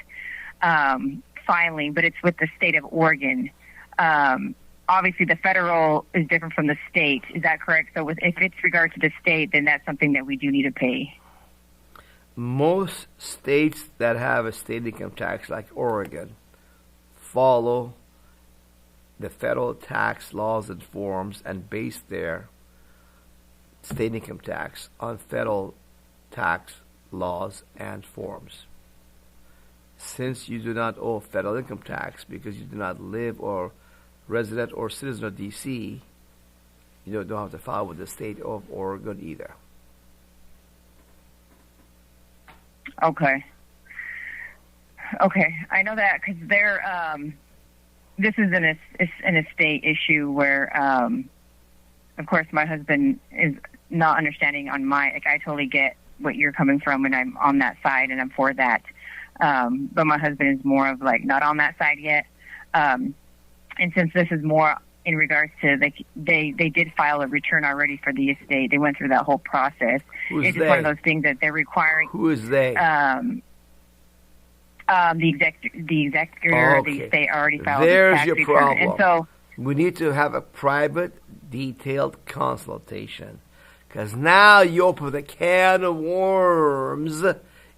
Speaker 6: filing, but it's with the state of Oregon. Obviously, the federal is different from the state. Is that correct? So if it's regards to the state, then that's something that we do need to pay.
Speaker 1: Most states that have a state income tax, like Oregon, follow the federal tax laws and forms and base their state income tax on federal tax laws and forms. Since you do not owe federal income tax because you do not live or resident or citizen of D.C., you don't have to file with the state of Oregon either.
Speaker 6: Okay. Okay, I know that because this is an estate issue where, of course, my husband is not understanding on like I totally get what you're coming from, and I'm on that side, and I'm for that. But my husband is more of like not on that side yet. And since this is more in regards to like they did file a return already for the estate, they went through that whole process.
Speaker 1: Who's
Speaker 6: it's
Speaker 1: they?
Speaker 6: just one of those things that they're requiring.
Speaker 1: Who is they?
Speaker 6: The executor,
Speaker 1: Okay.
Speaker 6: the state already filed
Speaker 1: There's
Speaker 6: the tax
Speaker 1: your
Speaker 6: return.
Speaker 1: problem.
Speaker 6: And so,
Speaker 1: We need to have a private, detailed consultation. Because now you open a can of worms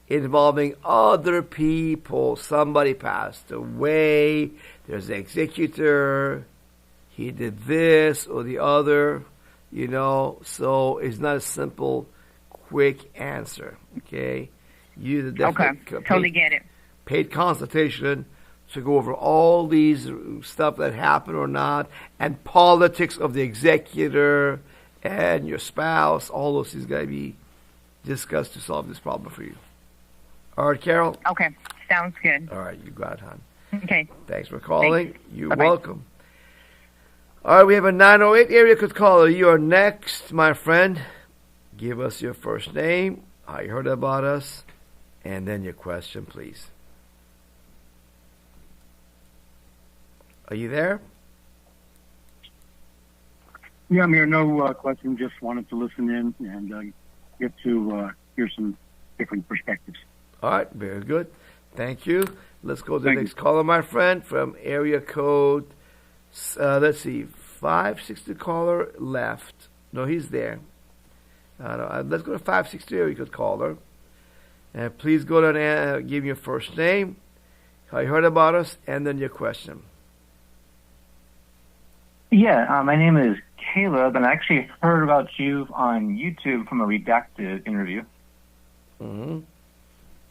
Speaker 1: involving other people. Somebody passed away. There's an executor. He did this or the other. So it's not a simple, quick answer. Okay? You definitely
Speaker 6: totally get it.
Speaker 1: paid consultation to go over all these stuff that happened or not, and politics of the executor and your spouse. All those things got to be discussed to solve this problem for you. All right, Carol?
Speaker 6: Okay, sounds good.
Speaker 1: All right, you got it, hon.
Speaker 6: Okay.
Speaker 1: Thanks for calling.
Speaker 6: Thanks.
Speaker 1: You're
Speaker 6: Bye-bye.
Speaker 1: welcome. All right, we have a 908 area code caller. You are next, my friend. Give us your first name, how you heard about us, and then your question, please. Are you there?
Speaker 7: Yeah, I'm here. No question. Just wanted to listen in and get to hear some different perspectives.
Speaker 1: All right, very good. Thank you. Let's go to the
Speaker 7: Thank
Speaker 1: next caller, my friend, from area code, let's see, 560 caller left. No, he's there. Let's go to 560 area code caller. And please go down and give me your first name, how you heard about us, and then your question.
Speaker 8: Yeah, my name is Caleb, and I actually heard about you on YouTube from a redacted interview.
Speaker 1: Mm-hmm.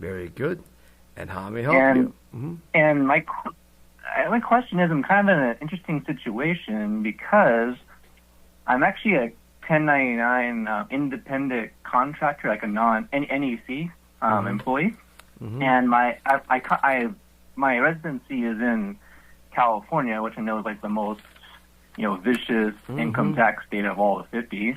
Speaker 1: Very good. And how may I help you? Mm-hmm.
Speaker 8: And my question is, I'm kind of in an interesting situation because I'm actually a 1099 independent contractor, like a NEC employee, and my residency is in California, which I know is like the most vicious income tax state of all the 50.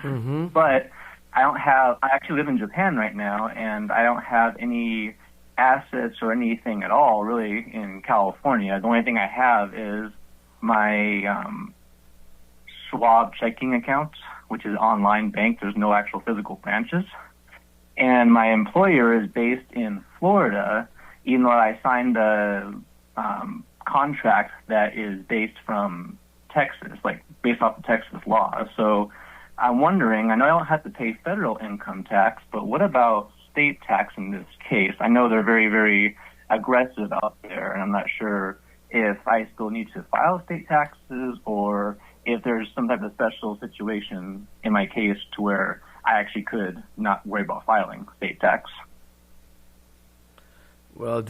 Speaker 8: But I actually live in Japan right now, and I don't have any assets or anything at all really in California. The only thing I have is my Schwab checking account, which is online bank. There's no actual physical branches. And my employer is based in Florida, even though I signed a contract that is based from Texas, like based off the Texas law. So I'm wondering, I know I don't have to pay federal income tax, but what about state tax in this case? I know they're very, very aggressive out there, and I'm not sure if I still need to file state taxes or if there's some type of special situation in my case to where I actually could not worry about filing state tax.
Speaker 1: Well,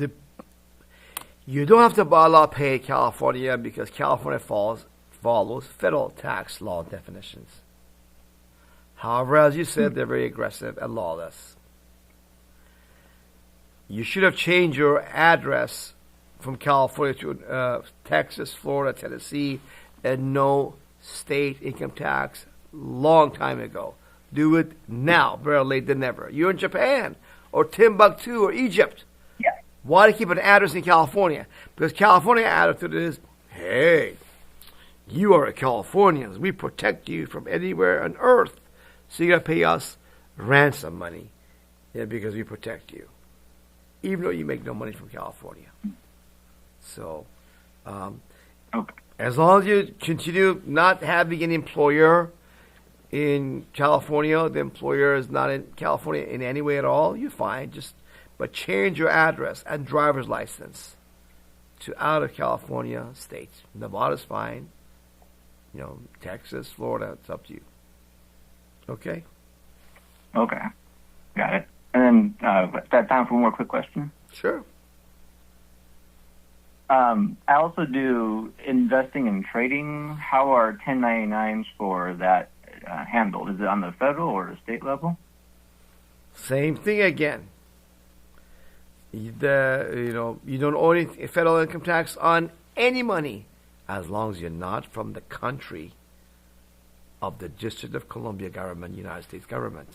Speaker 1: you don't have to by law pay California because California follows federal tax law definitions. However, as you said, they're very aggressive and lawless. You should have changed your address from California to Texas, Florida, Tennessee, and no state income tax long time ago. Do it now, better late than never. You're in Japan or Timbuktu or Egypt.
Speaker 8: Yeah.
Speaker 1: Why do you keep an address in California? Because California attitude is, hey, you are a Californian. We protect you from anywhere on earth. So you got to pay us ransom money because we protect you, even though you make no money from California. So as long as you continue not having an employer in California, the employer is not in California in any way at all, you're fine. But change your address and driver's license to out of California states. Nevada's fine. Texas, Florida, it's up to you. Okay?
Speaker 8: Okay. Got it. And then, is that time for one more quick question?
Speaker 1: Sure.
Speaker 8: I also do investing and trading. How are 1099s for that handled? Is it on the federal or the state level?
Speaker 1: Same thing again. You don't owe any federal income tax on any money as long as you're not from the country of the District of Columbia government, United States government.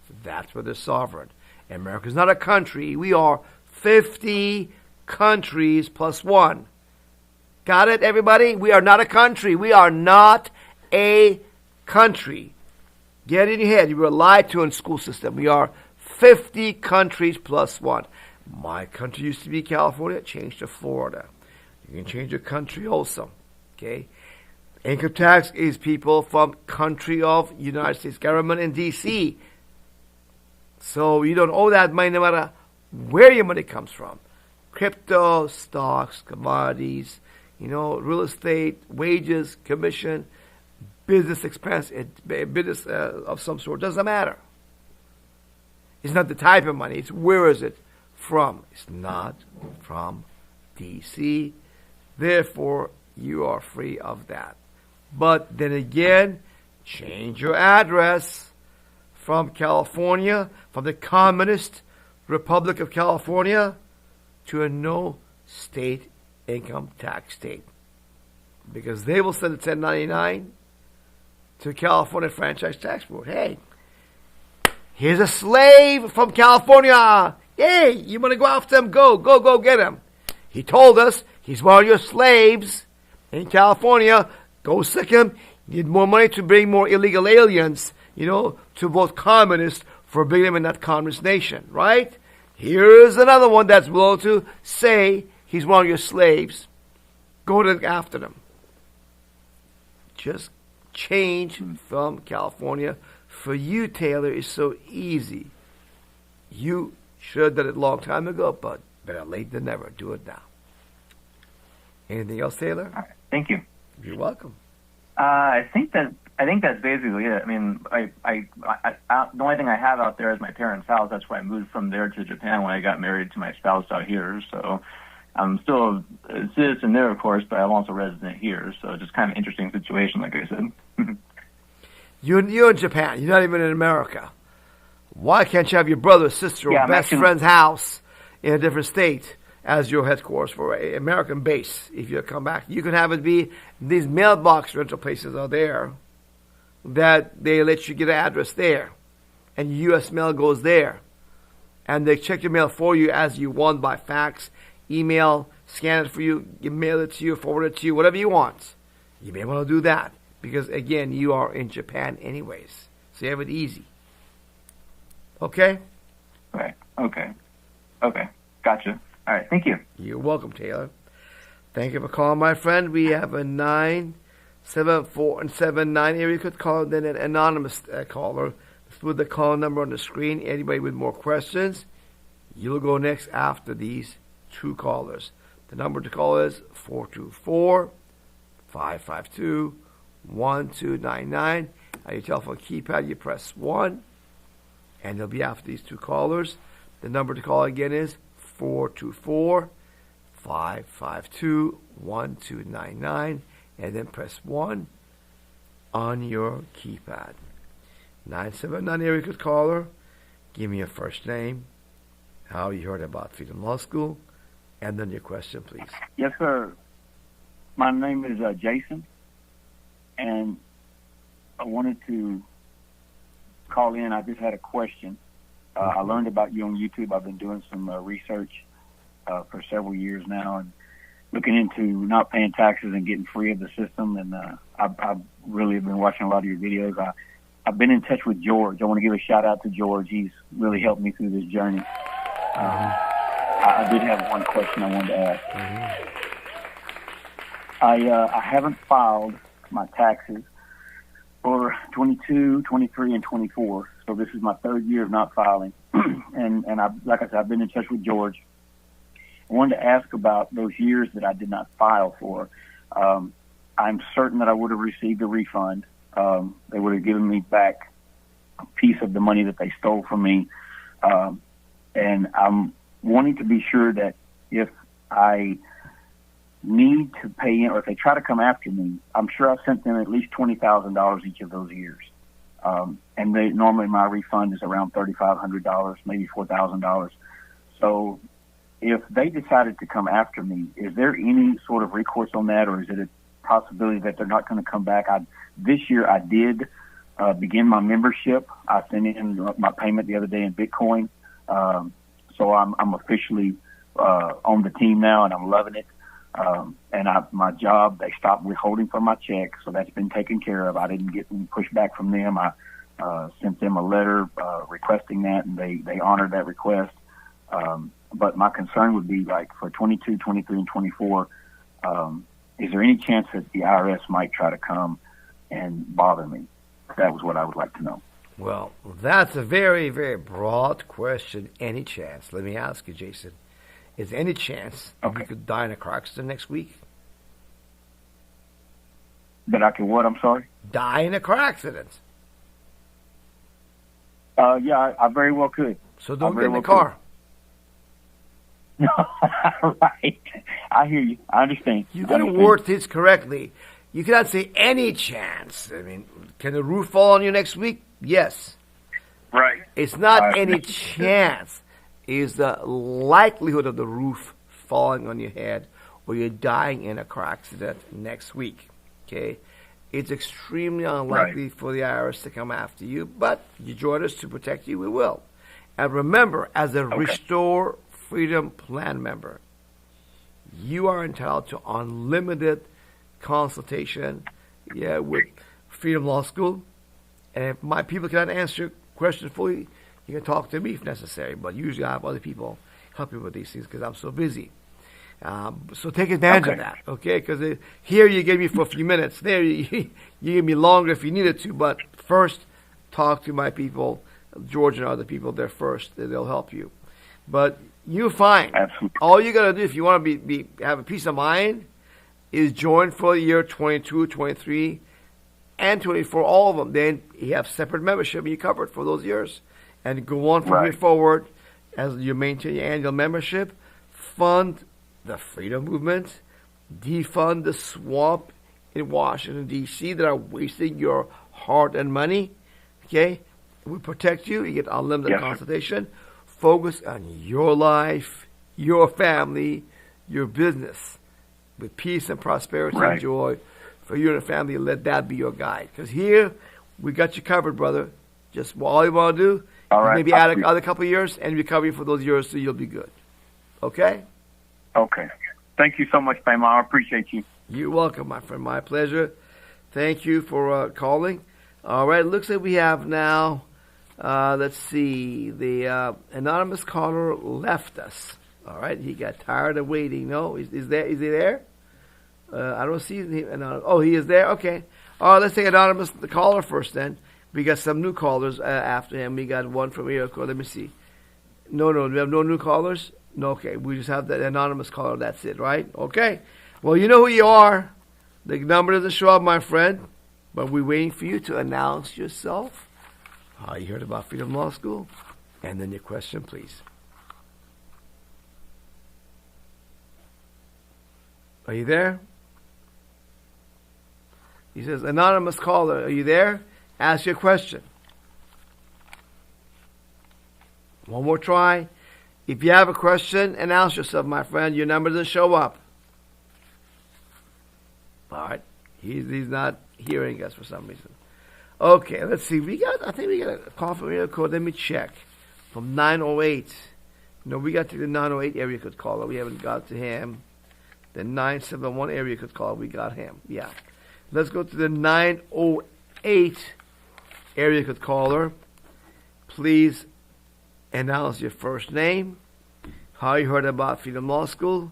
Speaker 1: So that's where they're sovereign. America's not a country. We are 50 countries plus one. Got it, everybody? We are not a country. We are not a country. Get it in your head. You were lied to in school system. We are 50 countries plus one. My country used to be California. It changed to Florida. You can change your country also. Okay? Income tax is people from country of United States government in D.C. So you don't owe that money no matter where your money comes from. Crypto, stocks, commodities, real estate, wages, commission, business expense, business of some sort. Doesn't matter. It's not the type of money. It's where is it from. It's not from D.C. Therefore, you are free of that. But then again, change your address from California, from the Communist Republic of California, to a no state income tax state. Because they will send a 1099 to California Franchise Tax Board. Hey, here's a slave from California. Hey, you want to go after him? Go get him. He told us he's one of your slaves in California. Go sick him. You need more money to bring more illegal aliens, to vote communist for bringing them in that communist nation, right? Here's another one that's willing to say he's one of your slaves. Go after them. Just change from California. For you, Taylor, it's so easy. You should have done it a long time ago, but better late than never. Do it now. Anything else, Taylor?
Speaker 8: All right. Thank you.
Speaker 1: You're welcome.
Speaker 8: I think that's basically it. I mean, I the only thing I have out there is my parents' house. That's where I moved from there to Japan when I got married to my spouse out here. So I'm still a citizen there, of course, but I'm also a resident here. So just kind of an interesting situation, like I said.
Speaker 1: You're in Japan. You're not even in America. Why can't you have your brother, sister, or best friend's house in a different state as your headquarters for an American base? If you come back, you can have it be these mailbox rental places are there that they let you get an address there, and U.S. mail goes there, and they check your mail for you as you want by fax, email, scan it for you, mail it to you, forward it to you, whatever you want. You may want to do that because again, you are in Japan anyways, so you have it easy. Okay?
Speaker 8: Right. Okay. Gotcha. All right. Thank you.
Speaker 1: You're welcome, Taylor. Thank you for calling, my friend. We have a 974 and 79 area code caller, then an anonymous caller. Let's put the call number on the screen. Anybody with more questions, you'll go next after these two callers. The number to call is 424-552-1299. On your telephone keypad, you press 1, and it'll be after these two callers. The number to call again is 424-552-1299, and then press 1 on your keypad. 979 area code caller, give me your first name, how you heard about Freedom Law School, and then your question, please.
Speaker 7: Yes, sir. My name is Jason, and I wanted to call in. I just had a question. I learned about you on YouTube. I've been doing some research for several years now and looking into not paying taxes and getting free of the system. And I've really been watching a lot of your videos. I've been in touch with George. I want to give a shout out to George. He's really helped me through this journey. I did have one question I wanted to ask. I haven't filed my taxes for 22, 23, and 24. So this is my third year of not filing. and like I said, I've been in touch with George. I wanted to ask about those years that I did not file for. I I'm certain that I would have received a refund. They would have given me back a piece of the money that they stole from me. And I'm wanting to be sure that if I need to pay in, or if they try to come after me, I'm sure I've sent them at least $20,000 each of those years. And normally my refund is around $3,500, maybe $4,000. So if they decided to come after me, is there any sort of recourse on that, or is it a possibility that they're not going to come back? This year I did begin my membership. I sent in my payment the other day in Bitcoin. So I'm officially on the team now, and I'm loving it. And my job, they stopped withholding from my check, so that's been taken care of. I didn't get any pushback from them. I sent them a letter requesting that, and they honored that request. But my concern would be, like, for 22, 23, and 24, is there any chance that the IRS might try to come and bother me? That was what I would like to know.
Speaker 1: Well, that's a very, very broad question. Any chance? Let me ask you, Jason. Is there any chance you could die in a car accident next week?
Speaker 7: That I could what? I'm sorry?
Speaker 1: Die in a car accident.
Speaker 7: Yeah, I very well could.
Speaker 1: So don't get in the car.
Speaker 7: No, right. I hear you. I understand.
Speaker 1: You got to word this correctly. You cannot say any chance. I mean, can the roof fall on you next week? Yes.
Speaker 7: Right.
Speaker 1: It's not any chance. It's the likelihood of the roof falling on your head or you're dying in a car accident next week. Okay? It's extremely unlikely for the IRS to come after you, but you join us to protect you, we will. And remember, as a Restore Freedom Plan member, you are entitled to unlimited consultation with Freedom Law School. And if my people cannot answer your question fully, you can talk to me if necessary. But usually I have other people help you with these things because I'm so busy. So take advantage of that, okay? Because here you gave me for a few minutes. There you gave me longer if you needed to. But first, talk to my people, George and other people there first. They'll help you. But you're fine.
Speaker 7: Absolutely.
Speaker 1: All you got to do if you want to have a peace of mind is join for the year 22, 23, and 24, all of them. Then you have separate membership and you're covered for those years. And go on from here forward as you maintain your annual membership, fund the freedom movement, defund the swamp in Washington, D.C. that are wasting your heart and money. Okay? We protect you. You get unlimited consultation. Focus on your life, your family, your business with peace and prosperity and joy for you and your family. Let that be your guide. Because here, we got you covered, brother. Just all you want to do, maybe add another couple of years and recover you for those years so you'll be good. Okay?
Speaker 7: Okay. Thank you so much, Payman. I appreciate you.
Speaker 1: You're welcome, my friend. My pleasure. Thank you for calling. All right. Looks like we have now, let's see, the anonymous caller left us. All right. He got tired of waiting. No? Is he there? I don't see him. Oh, he is there? Okay. All right. Let's take anonymous the caller first then. We got some new callers after him. We got one from Iroquois. Let me see. No, we have no new callers? No, okay. We just have that anonymous caller. That's it, right? Okay. Well, you know who you are. The number doesn't show up, my friend. But we're waiting for you to announce yourself. How you heard about Freedom Law School. And then your question, please. Are you there? He says, anonymous caller, are you there? Ask your question. One more try. If you have a question, announce yourself, my friend. Your number doesn't show up. All right. He's not hearing us for some reason. Okay, let's see. I think we got a call from area code. Let me check. From 908. No, we got to the 908 area code caller. We haven't got to him. The 971 area code caller. We got him. Yeah. Let's go to the 908 area code caller. Please announce your first name, how you heard about Freedom Law School,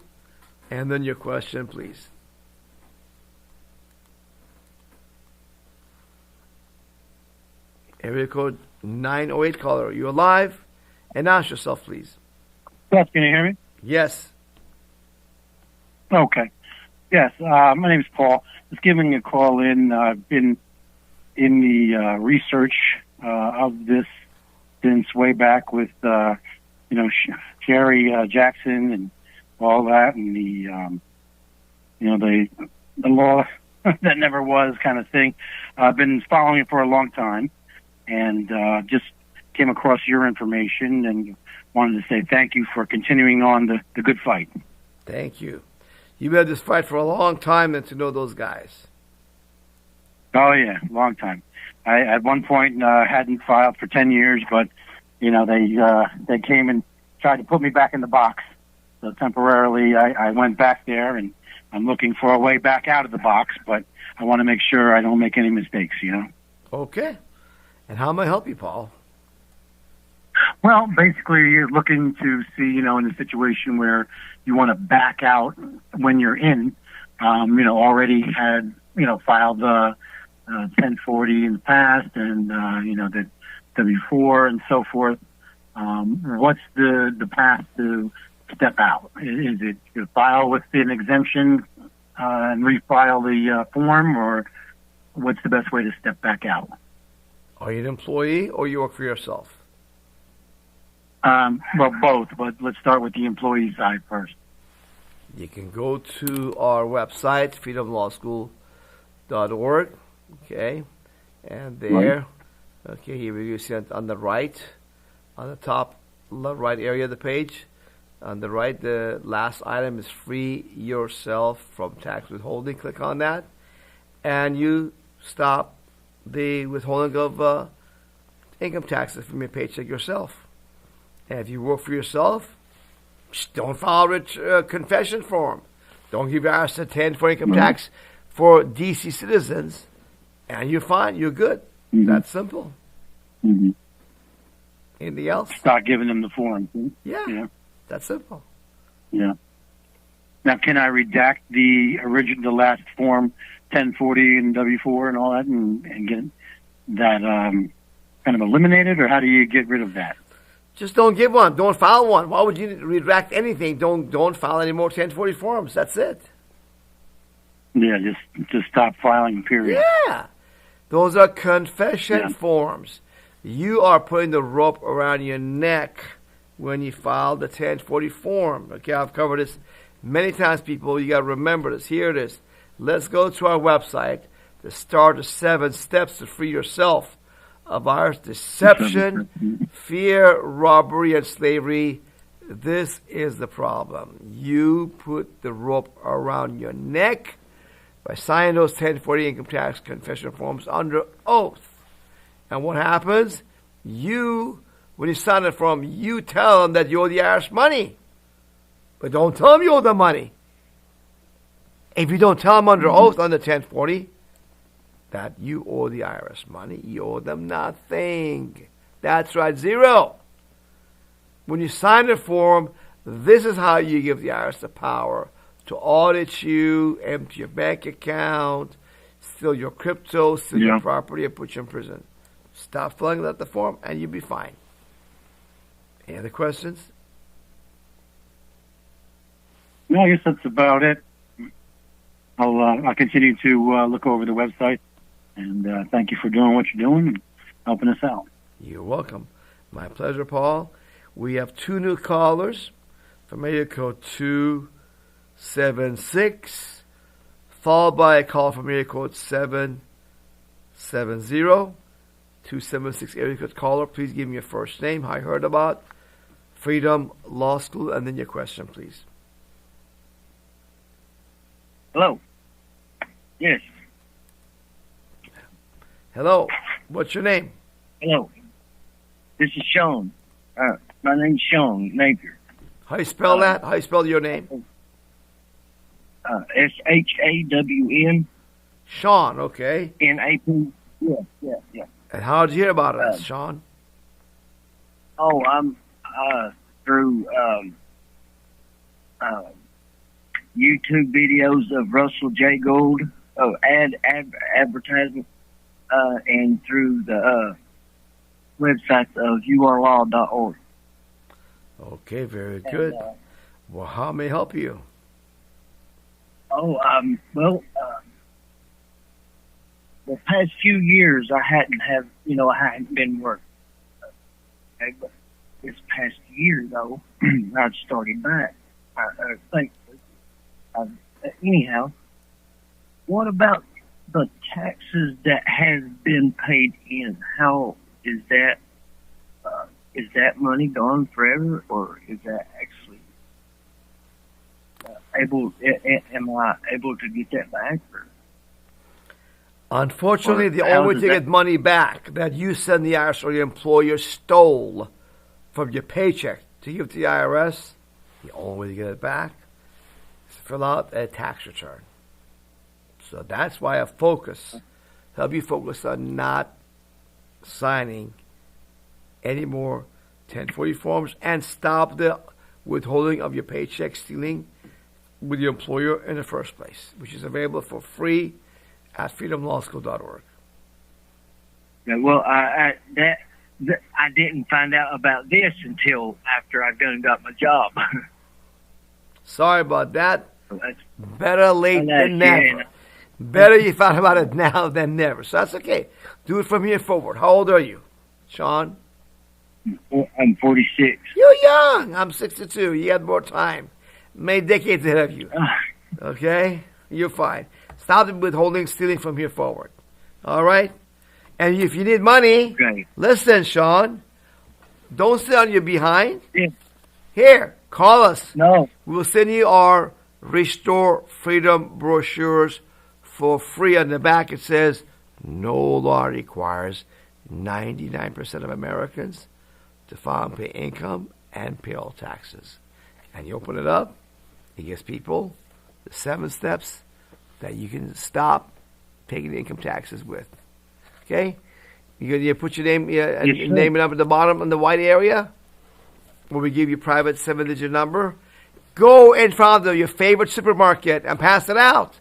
Speaker 1: and then your question, please. Area code 908 caller. Are you alive? Announce yourself, please.
Speaker 9: Yes, can you hear me?
Speaker 1: Yes.
Speaker 9: Okay. Yes, my name is Paul. Just giving a call in. I've been in the research of this since way back with, Jerry Jackson and all that, and the law that never was kind of thing. I've been following it for a long time, and just came across your information and wanted to say thank you for continuing on the good fight.
Speaker 1: Thank you. You've had this fight for a long time and to know those guys.
Speaker 9: Oh, yeah, long time. I, at one point, hadn't filed for 10 years, but, they came and tried to put me back in the box. So temporarily, I went back there, and I'm looking for a way back out of the box, but I want to make sure I don't make any mistakes,
Speaker 1: Okay. And how may I help you, Paul?
Speaker 9: Well, basically, you're looking to see, in a situation where you want to back out when you're in, already had, filed 1040 in the past and, the W4 and so forth. What's the path to step out? Is it to file with an exemption and refile the form, or what's the best way to step back out?
Speaker 1: Are you an employee or you work for yourself?
Speaker 9: Well, both, but let's start with the employee side first.
Speaker 1: You can go to our website, freedomlawschool.org, okay? And there, okay, here you see it on the right, on the top right area of the page. On the right, the last item is free yourself from tax withholding. Click on that, and you stop the withholding of income taxes from your paycheck yourself. And if you work for yourself, don't file a confession form. Don't give your IRS a 10 for income tax for DC citizens, and you're fine. You're good. That's simple. Anything else?
Speaker 9: Start giving them the form.
Speaker 1: Yeah. That's simple.
Speaker 9: Yeah. Now, can I redact the last form, 1040 and W4 and all that, and get that kind of eliminated, or how do you get rid of that?
Speaker 1: Just don't give one. Don't file one. Why would you redact anything? Don't file any more 1040 forms. That's it.
Speaker 9: Yeah, just stop filing, period.
Speaker 1: Yeah. Those are confession forms. You are putting the rope around your neck when you file the 1040 form. Okay, I've covered this many times, people. You got to remember this. Here it is. Let's go to our website to start the 7 steps to free yourself of IRS deception, fear, robbery, and slavery. This is the problem. You put the rope around your neck by signing those 1040 income tax confession forms under oath. And what happens? When you sign it form, you tell them that you owe the IRS money. But don't tell them you owe the money. If you don't tell them under oath on the 1040 that you owe the IRS money, you owe them nothing. That's right, zero. When you sign the form, this is how you give the IRS the power to audit you, empty your bank account, steal your crypto, steal your property, and put you in prison. Stop filling out the form, and you'll be fine. Any other questions?
Speaker 9: No, I guess that's about it. I'll continue to look over the website, and thank you for doing what you're doing and helping us out.
Speaker 1: You're welcome. My pleasure, Paul. We have 2 new callers from area code 276, followed by a call from area code 770. 276 area code caller. Please give me your first name, how you heard about Freedom Law School, and then your question, please.
Speaker 10: Hello. Yes.
Speaker 1: Hello. What's your name?
Speaker 10: Hello. This is Sean. My name's Sean Napier.
Speaker 1: How you spell that? How you spell your name?
Speaker 10: SHAWN.
Speaker 1: Sean, okay.
Speaker 10: NAP. Yeah.
Speaker 1: And how did you hear about us, Sean?
Speaker 10: Oh, I'm through YouTube videos of Russell J. Gould, advertisement, and through the website of urlaw.org.
Speaker 1: Okay, very good. Well, how may I help you?
Speaker 10: Well, the past few years I hadn't been working. Okay, but this past year though, I've started back. I think. Anyhow, what about the taxes that has been paid in? How is that? Is that money gone forever, or is that actually able? Am I able to get that back? Or,
Speaker 1: unfortunately, the only way to get money back that you send the IRS or your employer stole from your paycheck to give to the IRS, the only way to get it back is to fill out a tax return. So that's why I help you focus on not signing any more 1040 forms and stop the withholding of your paycheck stealing with your employer in the first place, which is available for free at freedomlawschool.org.
Speaker 10: Yeah, well, I didn't find out about this until after I done got my job.
Speaker 1: Sorry about that.
Speaker 10: So
Speaker 1: better late than never. Better you found about it now than never. So that's okay. Do it from here forward. How old are you, Sean?
Speaker 10: I'm 46.
Speaker 1: You're young. I'm 62. You got more time. Many decades ahead of you. Okay? You're fine. Stop withholding, stealing from here forward. All right? And if you need money, listen, Sean, don't sit on your behind.
Speaker 10: Yeah.
Speaker 1: Here, call us.
Speaker 10: No.
Speaker 1: We'll send you our Restore Freedom brochures for free. On the back it says, no law requires 99% of Americans to file and pay income and payroll taxes. And you open it up, it gives people the 7 steps that you can stop paying the income taxes with. Okay? You put your name, name and up at the bottom in the white area, where we give you private 7-digit number. Go in front of your favorite supermarket and pass it out.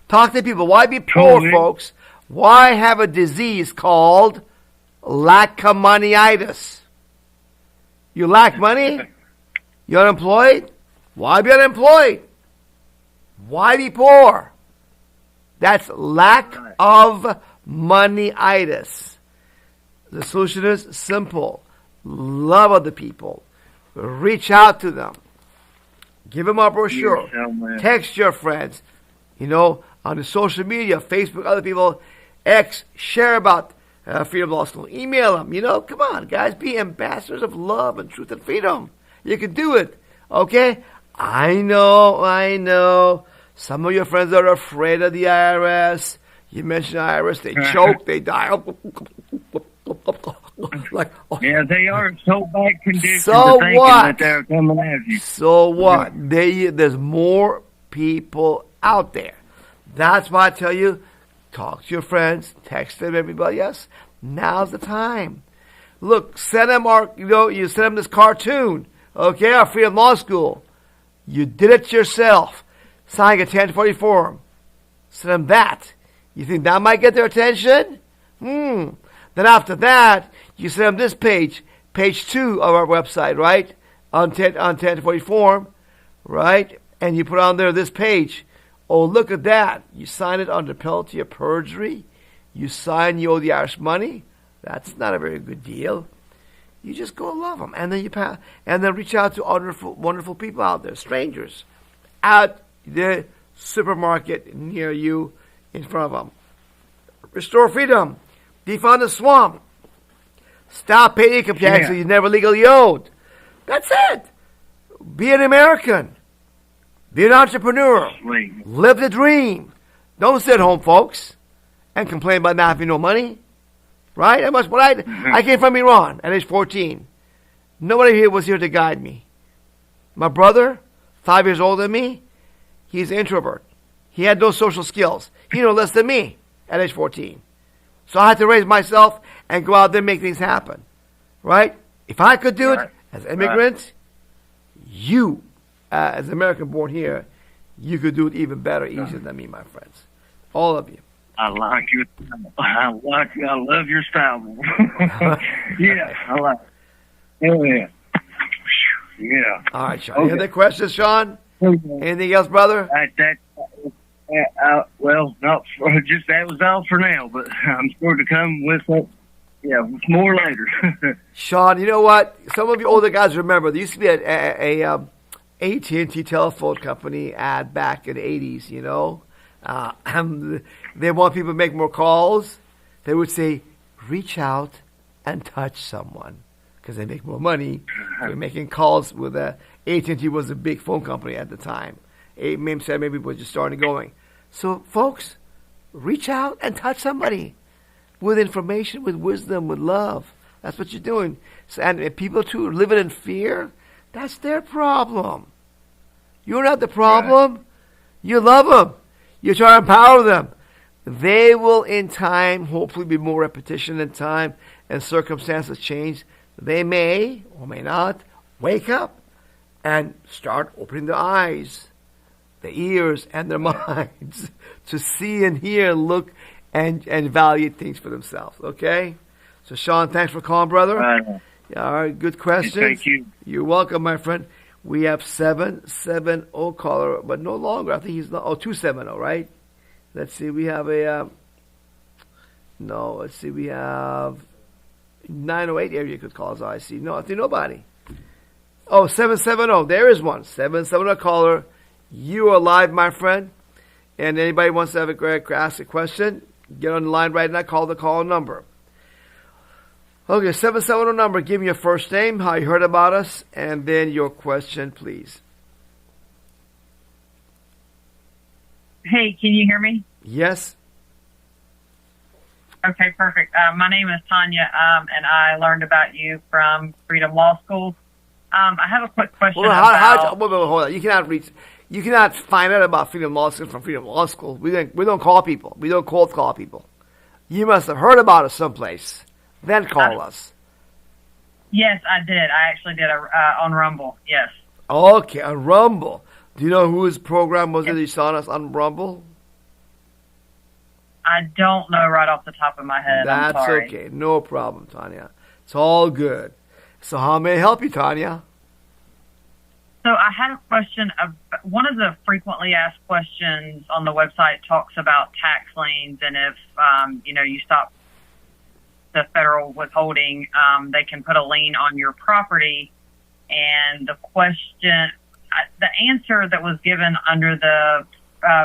Speaker 1: Talk to people. Why be poor, folks? Why have a disease called lack-of-money-itis? You lack money? You're unemployed? Why be unemployed? Why be poor? That's lack of money-itis. The solution is simple. Love other people. Reach out to them. Give them our brochure. Text your friends. On the social media, Facebook, other people, X, share about Freedom Law School. Email them. Come on, guys. Be ambassadors of love and truth and freedom. You can do it. Okay? I know. Some of your friends are afraid of the IRS. You mention IRS, they choke, they die.
Speaker 10: Yeah, they are in so bad condition.
Speaker 1: So what?
Speaker 10: That they're coming at you.
Speaker 1: So what? There's more people out there. That's why I tell you, talk to your friends, text them, everybody else. Now's the time. Look, send them you send them this cartoon, okay, our Freedom Law School. You did it yourself. Signing a 1040 form. Send them that. You think that might get their attention? Then after that, you send them this page 2 of our website, right? On 1040 form, right? And you put on there this page. Oh, look at that. You sign it under penalty of perjury. You sign you owe the IRS money. That's not a very good deal. You just go love them. And then reach out to wonderful, wonderful people out there, strangers, at the supermarket near you, in front of them. Restore freedom. Defund the swamp. Stop paying income taxes you never legally owed. That's it. Be an American. Be an entrepreneur. Live the dream. Don't sit home, folks, and complain about not having no money. Right? I came from Iran at age 14. Nobody here was here to guide me. My brother, 5 years older than me, he's an introvert. He had no social skills. He knew less than me at age 14. So I had to raise myself and go out there and make things happen. Right? If I could do it as an immigrant, you, as an American born here, you could do it even better, easier than me, my friends. All of you.
Speaker 10: I like your style. I love your style. Yeah, I like it. Yeah.
Speaker 1: All right, Sean. Any other questions, Sean? Anything else, brother?
Speaker 10: Well, not for, just that was all for now, but I'm sure to come with it. Yeah, with more later.
Speaker 1: Sean, you know what? Some of you older guys remember there used to be a AT&T telephone company ad back in the 80s, you know. They want people to make more calls. They would say, reach out and touch someone because they make more money. They're making calls with AT&T was a big phone company at the time. Maybe it was just starting going. So, folks, reach out and touch somebody with information, with wisdom, with love. That's what you're doing. So, and people, too, living in fear, that's their problem. You're not the problem. Right. You love them. You try to empower them. They will, in time, hopefully be more repetition in time and circumstances change. They may or may not wake up and start opening their eyes, their ears, and their minds to see and hear, look, and evaluate things for themselves. Okay? So, Sean, thanks for calling, brother. All right, good questions.
Speaker 10: Thank you.
Speaker 1: You're welcome, my friend. We have 770 caller, but no longer. I think he's not. 270, right? Let's see. We have a. No, let's see. We have 908 area could calls. I see. No, I think nobody. 770. There is one. 770 caller. You are live, my friend. And anybody wants to ask a question, get on the line right now. Call the call number. Okay, 770 number. Give me your first name, how you heard about us, and then your question, please.
Speaker 11: Hey, can you hear me?
Speaker 1: Yes.
Speaker 11: Okay, perfect. My name is Tanya, and I learned about you from Freedom Law School. I have a quick question
Speaker 1: hold on. You cannot find out about Freedom Law School from Freedom Law School. We don't call people. We don't cold call people. You must have heard about us someplace. Then call us.
Speaker 11: Yes, I did. I actually did on Rumble. Yes.
Speaker 1: Okay, on Rumble. Do you know whose program was it you saw us on Rumble?
Speaker 11: I don't know right off the top of my head.
Speaker 1: That's
Speaker 11: I'm sorry.
Speaker 1: Okay. No problem, Tanya. It's all good. So how may I help you, Tanya?
Speaker 11: So I had a question. One of the frequently asked questions on the website talks about tax liens, and if you stop the federal withholding, they can put a lien on your property. And the question, the answer that was given under the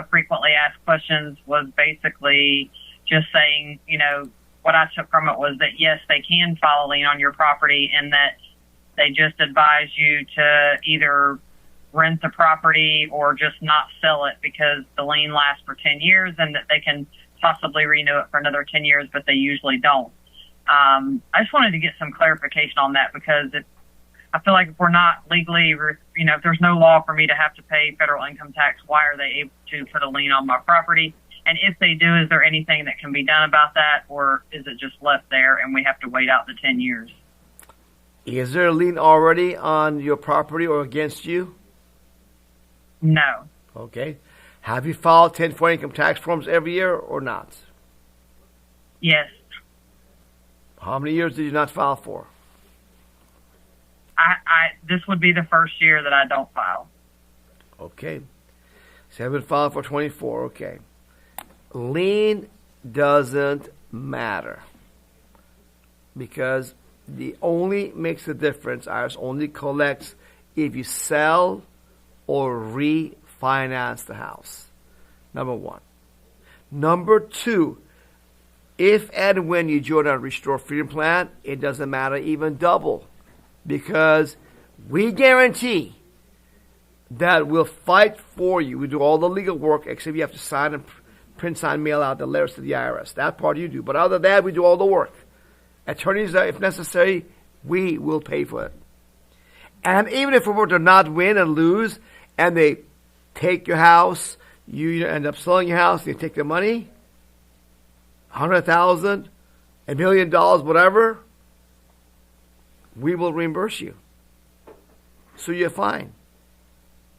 Speaker 11: frequently asked questions was basically just saying, what I took from it was that, yes, they can file a lien on your property, and that they just advise you to either rent the property or just not sell it because the lien lasts for 10 years and that they can possibly renew it for another 10 years, but they usually don't. I just wanted to get some clarification on that because I feel like if we're not legally, if there's no law for me to have to pay federal income tax, why are they able to put a lien on my property? And if they do, is there anything that can be done about that, or is it just left there and we have to wait out the 10 years?
Speaker 1: Is there a lien already on your property or against you?
Speaker 11: No.
Speaker 1: Okay. Have you filed 1040 income tax forms every year or not?
Speaker 11: Yes.
Speaker 1: How many years did you not file for?
Speaker 11: This would be the first year that I don't file.
Speaker 1: Okay. So you haven't filed for 24. Okay. Lien doesn't matter because the only makes a difference. IRS only collects if you sell or refinance the house. Number one. Number two, if and when you join a Restore Freedom Plan, it doesn't matter even double because we guarantee that we'll fight for you. We do all the legal work except you have to sign and print, sign, mail out the letters to the IRS. That part you do. But other than that, we do all the work. Attorneys, if necessary, we will pay for it. And even if we were to not win and lose, and they take your house, you end up selling your house, they take the money, $100,000, $1 million, whatever, we will reimburse you. So you're fine.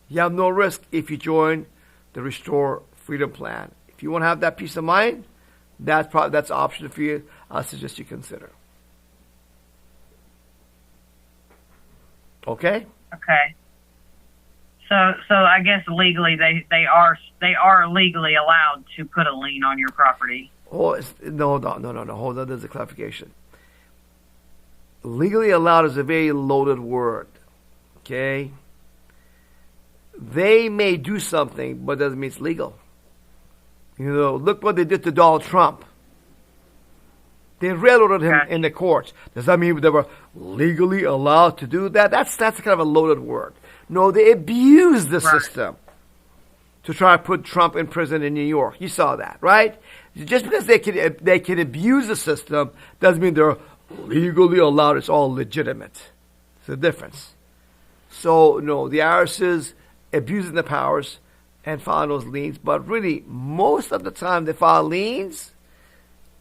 Speaker 1: You have no risk if you join the Restore Freedom Plan. If you want to have that peace of mind, that's an option for you. I suggest you consider. Okay?
Speaker 11: Okay. So I guess legally they are legally allowed to put a lien on your property.
Speaker 1: Oh, no. Hold on, there's a clarification. Legally allowed is a very loaded word. Okay? They may do something, but doesn't mean it's legal. Look what they did to Donald Trump. They railroaded him in the courts. Does that mean they were legally allowed to do that? That's kind of a loaded word. No, they abused the system to try to put Trump in prison in New York. You saw that, right? Just because they can abuse the system doesn't mean they're legally allowed. It's all legitimate. It's a difference. So, no, the IRS is abusing the powers and filing those liens. But really, most of the time they file liens,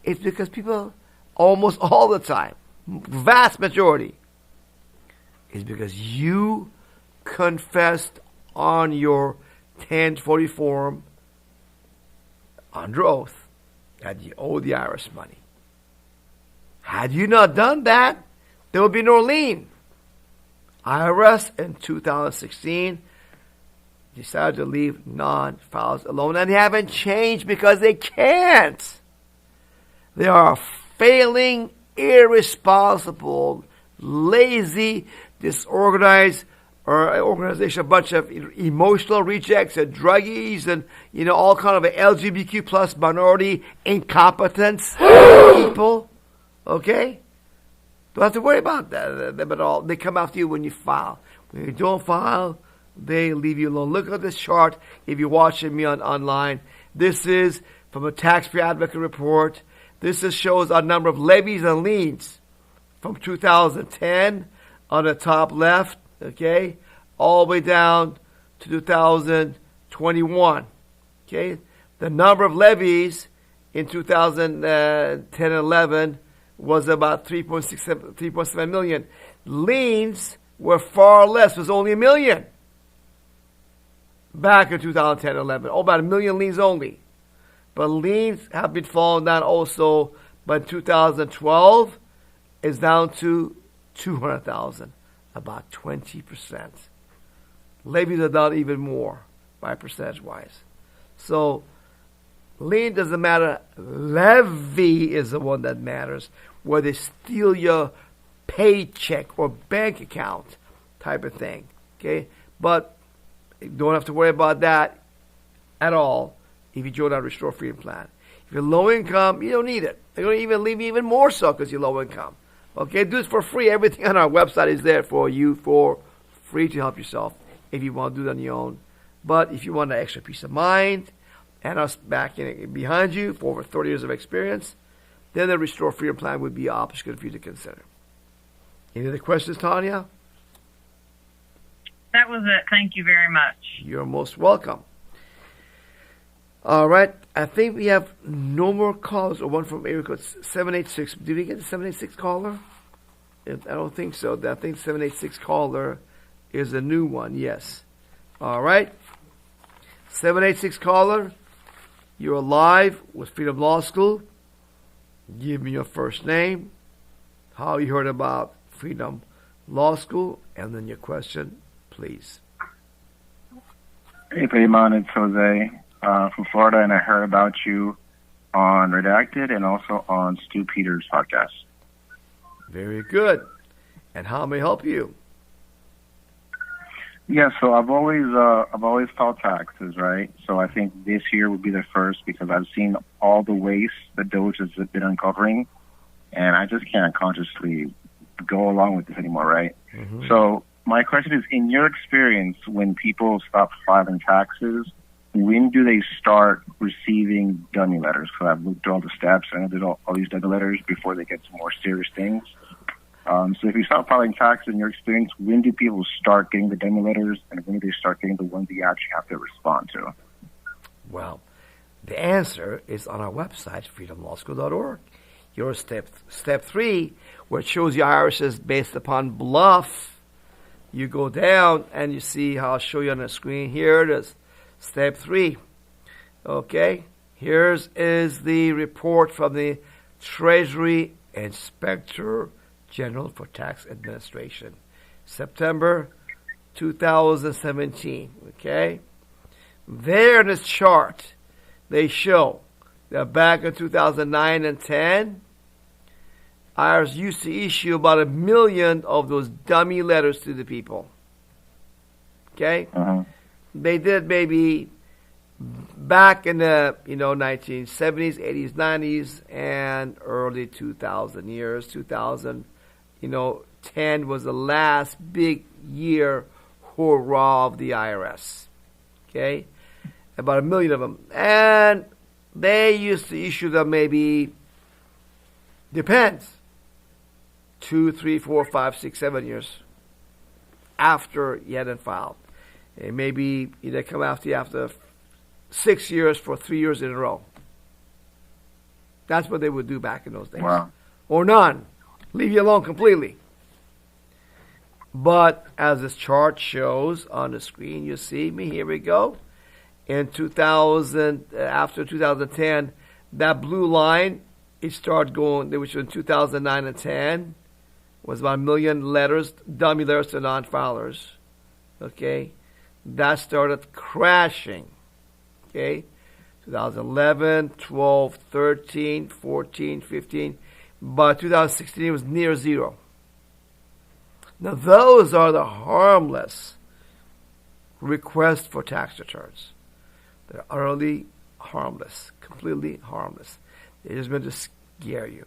Speaker 1: it's because people, almost all the time, vast majority, is because you confessed on your 1040 form under oath that you owe the IRS money. Had you not done that, there would be no lien. IRS in 2016 decided to leave non-filers alone, and they haven't changed because they can't. They are failing, irresponsible, lazy, disorganized organization, a bunch of emotional rejects and druggies and all kind of LGBTQ plus minority incompetence people. Okay? Don't have to worry about them at all. They come after you when you file. When you don't file, they leave you alone. Look at this chart if you're watching me online. This is from a Tax-Free Advocate report. This shows our number of levies and liens from 2010 on the top left, okay, all the way down to 2021. Okay, the number of levies in 2010-11 was about 3.7 million. Liens were far less. It was only 1 million back in 2010-11. Oh, about 1 million liens only. But liens have been falling down also. But in 2012, it's down to 200,000, about 20%. Levies are down even more by percentage-wise. So lien doesn't matter. Levy is the one that matters, where they steal your paycheck or bank account type of thing. Okay? But you don't have to worry about that at all if you join our Restore Freedom Plan. If you're low income, you don't need it. They're going to even leave you even more so because you're low income. Okay? Do this for free. Everything on our website is there for you for free to help yourself if you want to do it on your own. But if you want an extra peace of mind and us backing behind you for over 30 years of experience, then the Restore Freedom Plan would be an option for you to consider. Any other questions, Tanya?
Speaker 11: That was it. Thank you very much.
Speaker 1: You're most welcome. All right. I think we have no more calls, or one from area code 786. Did we get the 786 caller? I don't think so. I think 786 caller is a new one. Yes. All right. 786 caller, you're live with Freedom Law School. Give me your first name, how you heard about Freedom Law School, and then your question, please.
Speaker 12: Hey, Payman, it's Jose from Florida, and I heard about you on Redacted and also on Stu Peters' podcast.
Speaker 1: Very good. And how may I help you?
Speaker 12: Yeah, so I've always filed taxes, right? So I think this year would be the first because I've seen all the waste that DOJ has been uncovering, and I just can't consciously go along with this anymore, right? Mm-hmm. So my question is, in your experience, when people stop filing taxes, when do they start receiving dummy letters? Because I've looked at all the steps, and I did all these dummy letters before they get to more serious things. So if you stop filing taxes in your experience, when do people start getting the dummy letters, and when do they start getting the ones that you actually have to respond to?
Speaker 1: Well, the answer is on our website, freedomlawschool.org. Your step 3, where it shows your IRS is based upon bluff. You go down and you see how I'll show you on the screen. Here it is, step 3. Okay, here's is the report from the Treasury Inspector General for Tax Administration, September 2017. Okay? There in this chart, they show that back in 2009 and 10, IRS used to issue about 1 million of those dummy letters to the people. Okay? They did maybe back in the 1970s, 80s, 90s, and early 2000 years. 2010 was the last big year hurrah of the IRS. Okay? About 1 million of them. And they used to issue them maybe, depends, 2, 3, 4, 5, 6, 7 years after you hadn't filed. And maybe they come after you after 6 years for 3 years in a row. That's what they would do back in those days.
Speaker 12: Wow.
Speaker 1: Or none. Leave you alone completely. But as this chart shows on the screen, you see me, here we go. In 2000, after 2010, that blue line, it started going, which was in 2009 and 10, was about 1 million letters, dummy letters to non-filers. Okay? That started crashing. Okay? 2011, 12, 13, 14, 15. But 2016, it was near zero. Now, those are the harmless requests for tax returns. They're utterly harmless, completely harmless. They're just meant to scare you.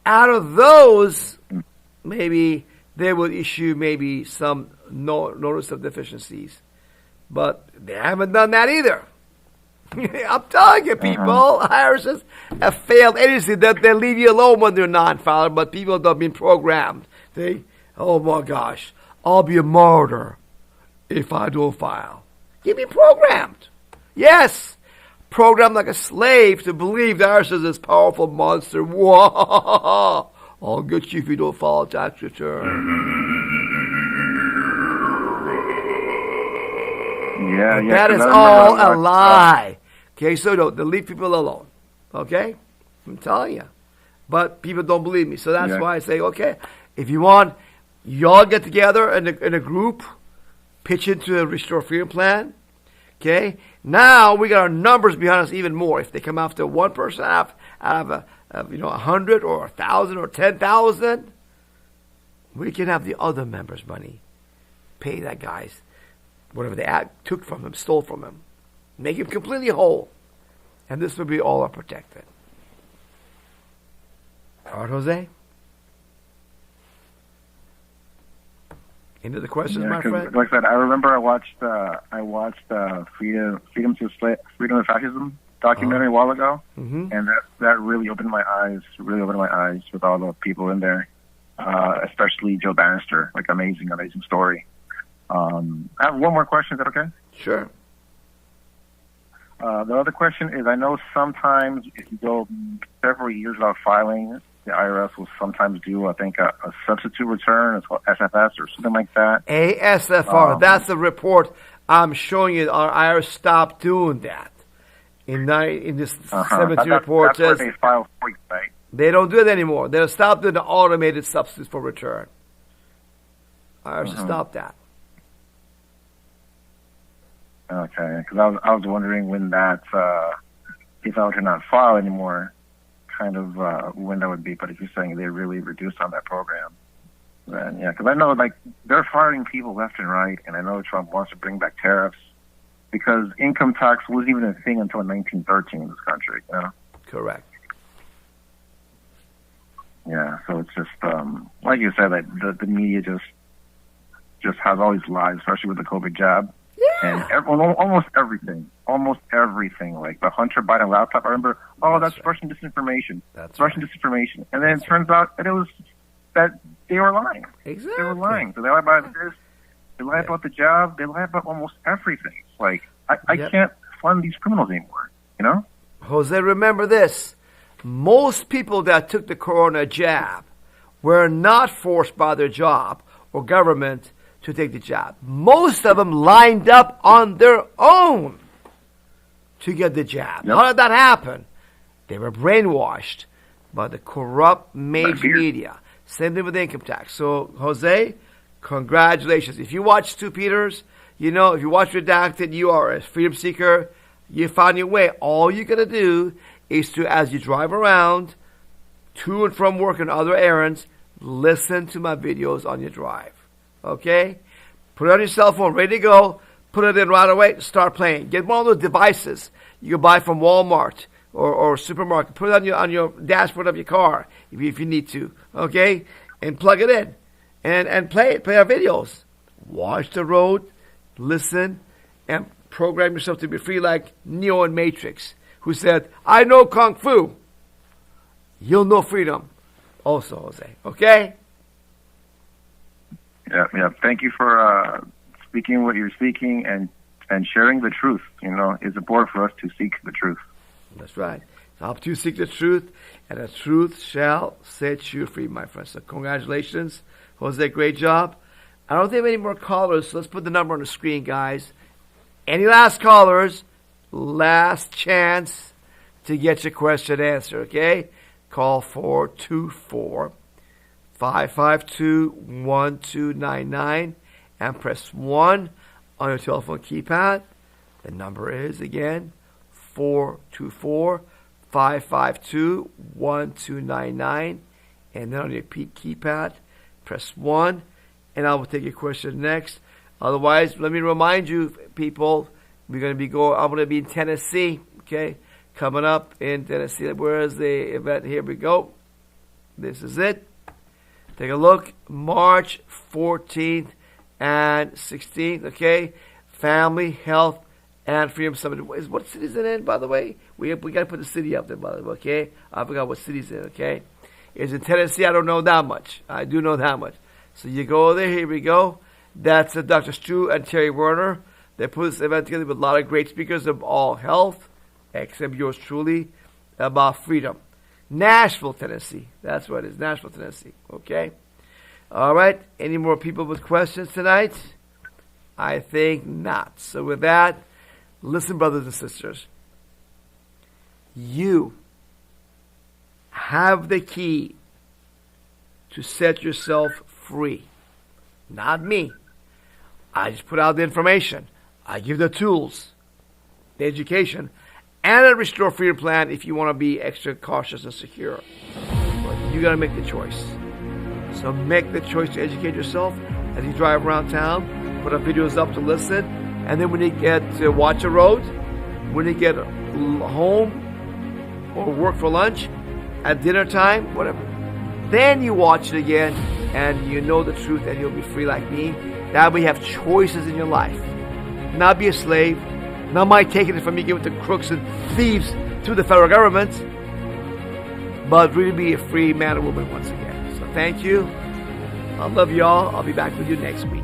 Speaker 1: Out of those, maybe they will issue maybe some notice of deficiencies. But they haven't done that either. I'm telling you, people, IRS have failed agencies that they leave you alone when they're non-filer, but people don't be programmed. Oh my gosh, I'll be a martyr if I don't file. You've been programmed. Yes, programmed like a slave to believe the IRS is this powerful monster. Whoa, I'll get you if you don't file a tax return.
Speaker 12: Yeah,
Speaker 1: That is all a lie. Okay, so don't leave people alone. Okay, I'm telling you. But people don't believe me, so that's why I say, okay, if you want, y'all get together in a group, pitch into a Restore Freedom plan. Okay, now we got our numbers behind us even more. If they come after one person out of 100 or 1,000 or 10,000, we can have the other members' money. Pay that guy's whatever they took from him, stole from him. Make him completely whole. And this will be all are protected. All right, Jose? Into the questions, my friend?
Speaker 12: Like I said, I remember I watched Freedom to Fascism documentary a while ago, and that really opened my eyes with all the people in there, especially Joe Bannister. Like, amazing story. I have one more question. Is that okay?
Speaker 1: Sure.
Speaker 12: The other question is, I know sometimes if you go several years without filing, the IRS will sometimes do, I think, a substitute return. It's called SFS or something like that.
Speaker 1: ASFR. That's the report I'm showing you. Our IRS stopped doing that. In this 17 report,
Speaker 12: that's where they file for you, right?
Speaker 1: They don't do it anymore. They'll stop doing the automated substitutes for return. IRS stopped that.
Speaker 12: Okay, because I was wondering when that, if I were to not file anymore, kind of when that would be. But if you're saying they really reduced on that program, then yeah, because I know like they're firing people left and right, and I know Trump wants to bring back tariffs because income tax wasn't even a thing until 1913 in this country. You know?
Speaker 1: Correct.
Speaker 12: Yeah, so it's just like you said, like the media just has all these lies, especially with the COVID jab.
Speaker 1: Yeah.
Speaker 12: And almost everything, like the Hunter Biden laptop. I remember, that's Russian disinformation.
Speaker 1: That's
Speaker 12: Russian disinformation. And then it turns out that it was that they were lying.
Speaker 1: Exactly.
Speaker 12: They were lying. So they lied about this. They lied about the job. They lied about almost everything. It's like I can't fund these criminals anymore. You know?
Speaker 1: Jose, remember this: most people that took the corona jab were not forced by their job or government to take the jab. Most of them lined up on their own to get the jab. How did that happen? They were brainwashed by the corrupt major media. Same thing with income tax. So, Jose, Congratulations. If you watch Stu Peters, you know, if you watch Redacted, you are a freedom seeker. You found your way. All you got to do is to, as you drive around to and from work and other errands, listen to my videos on your drive. Okay? Put it on your cell phone, ready to go. Put it in right away. Start playing. Get one of those devices you can buy from Walmart or supermarket. Put it on your dashboard of your car if you need to. Okay? And plug it in. And play it. Play our videos. Watch the road. Listen. And program yourself to be free like Neo in Matrix, who said, I know Kung Fu. You'll know freedom. Also, Jose. Okay?
Speaker 12: Yeah. Thank you for speaking what you're speaking and sharing the truth. You know, it's important for us to seek the truth.
Speaker 1: That's right. Help you seek the truth, and the truth shall set you free, my friends. So congratulations, Jose. Great job. I don't think we have any more callers, so let's put the number on the screen, guys. Any last callers? Last chance to get your question answered, okay? Call 424-552-1299 and press 1 on your telephone keypad. The number is, again, 424-552-1299. And then on your keypad, press 1, and I will take your question next. Otherwise, let me remind you, people, I'm going to be in Tennessee, okay? Coming up in Tennessee. Where is the event? Here we go. This is it. Take a look. March 14th and 16th, okay? Family, Health, and Freedom Summit. What city is it in, by the way? We got to put the city up there, by the way, okay? I forgot what city's in, okay? It's in Tennessee. I don't know that much. I do know that much. So you go there. Here we go. That's Dr. Stu and Terry Werner. They put this event together with a lot of great speakers of all health, except yours truly, about freedom. Nashville, Tennessee. That's what it is. Nashville, Tennessee. Okay? All right. Any more people with questions tonight? I think not. So with that, listen, brothers and sisters. You have the key to set yourself free. Not me. I just put out the information. I give the tools, the education, and a Restore Freedom plan if you want to be extra cautious and secure. But you got to make the choice. So make the choice to educate yourself as you drive around town. Put our videos up to listen. And then when you get to watch a road, when you get home or work for lunch, at dinner time, whatever, then you watch it again and you know the truth and you'll be free like me. That way you have choices in your life. Not be a slave. Not mind taking it from you, give it to crooks and thieves through the federal government. But really be a free man or woman once again. So thank you. I love y'all. I'll be back with you next week.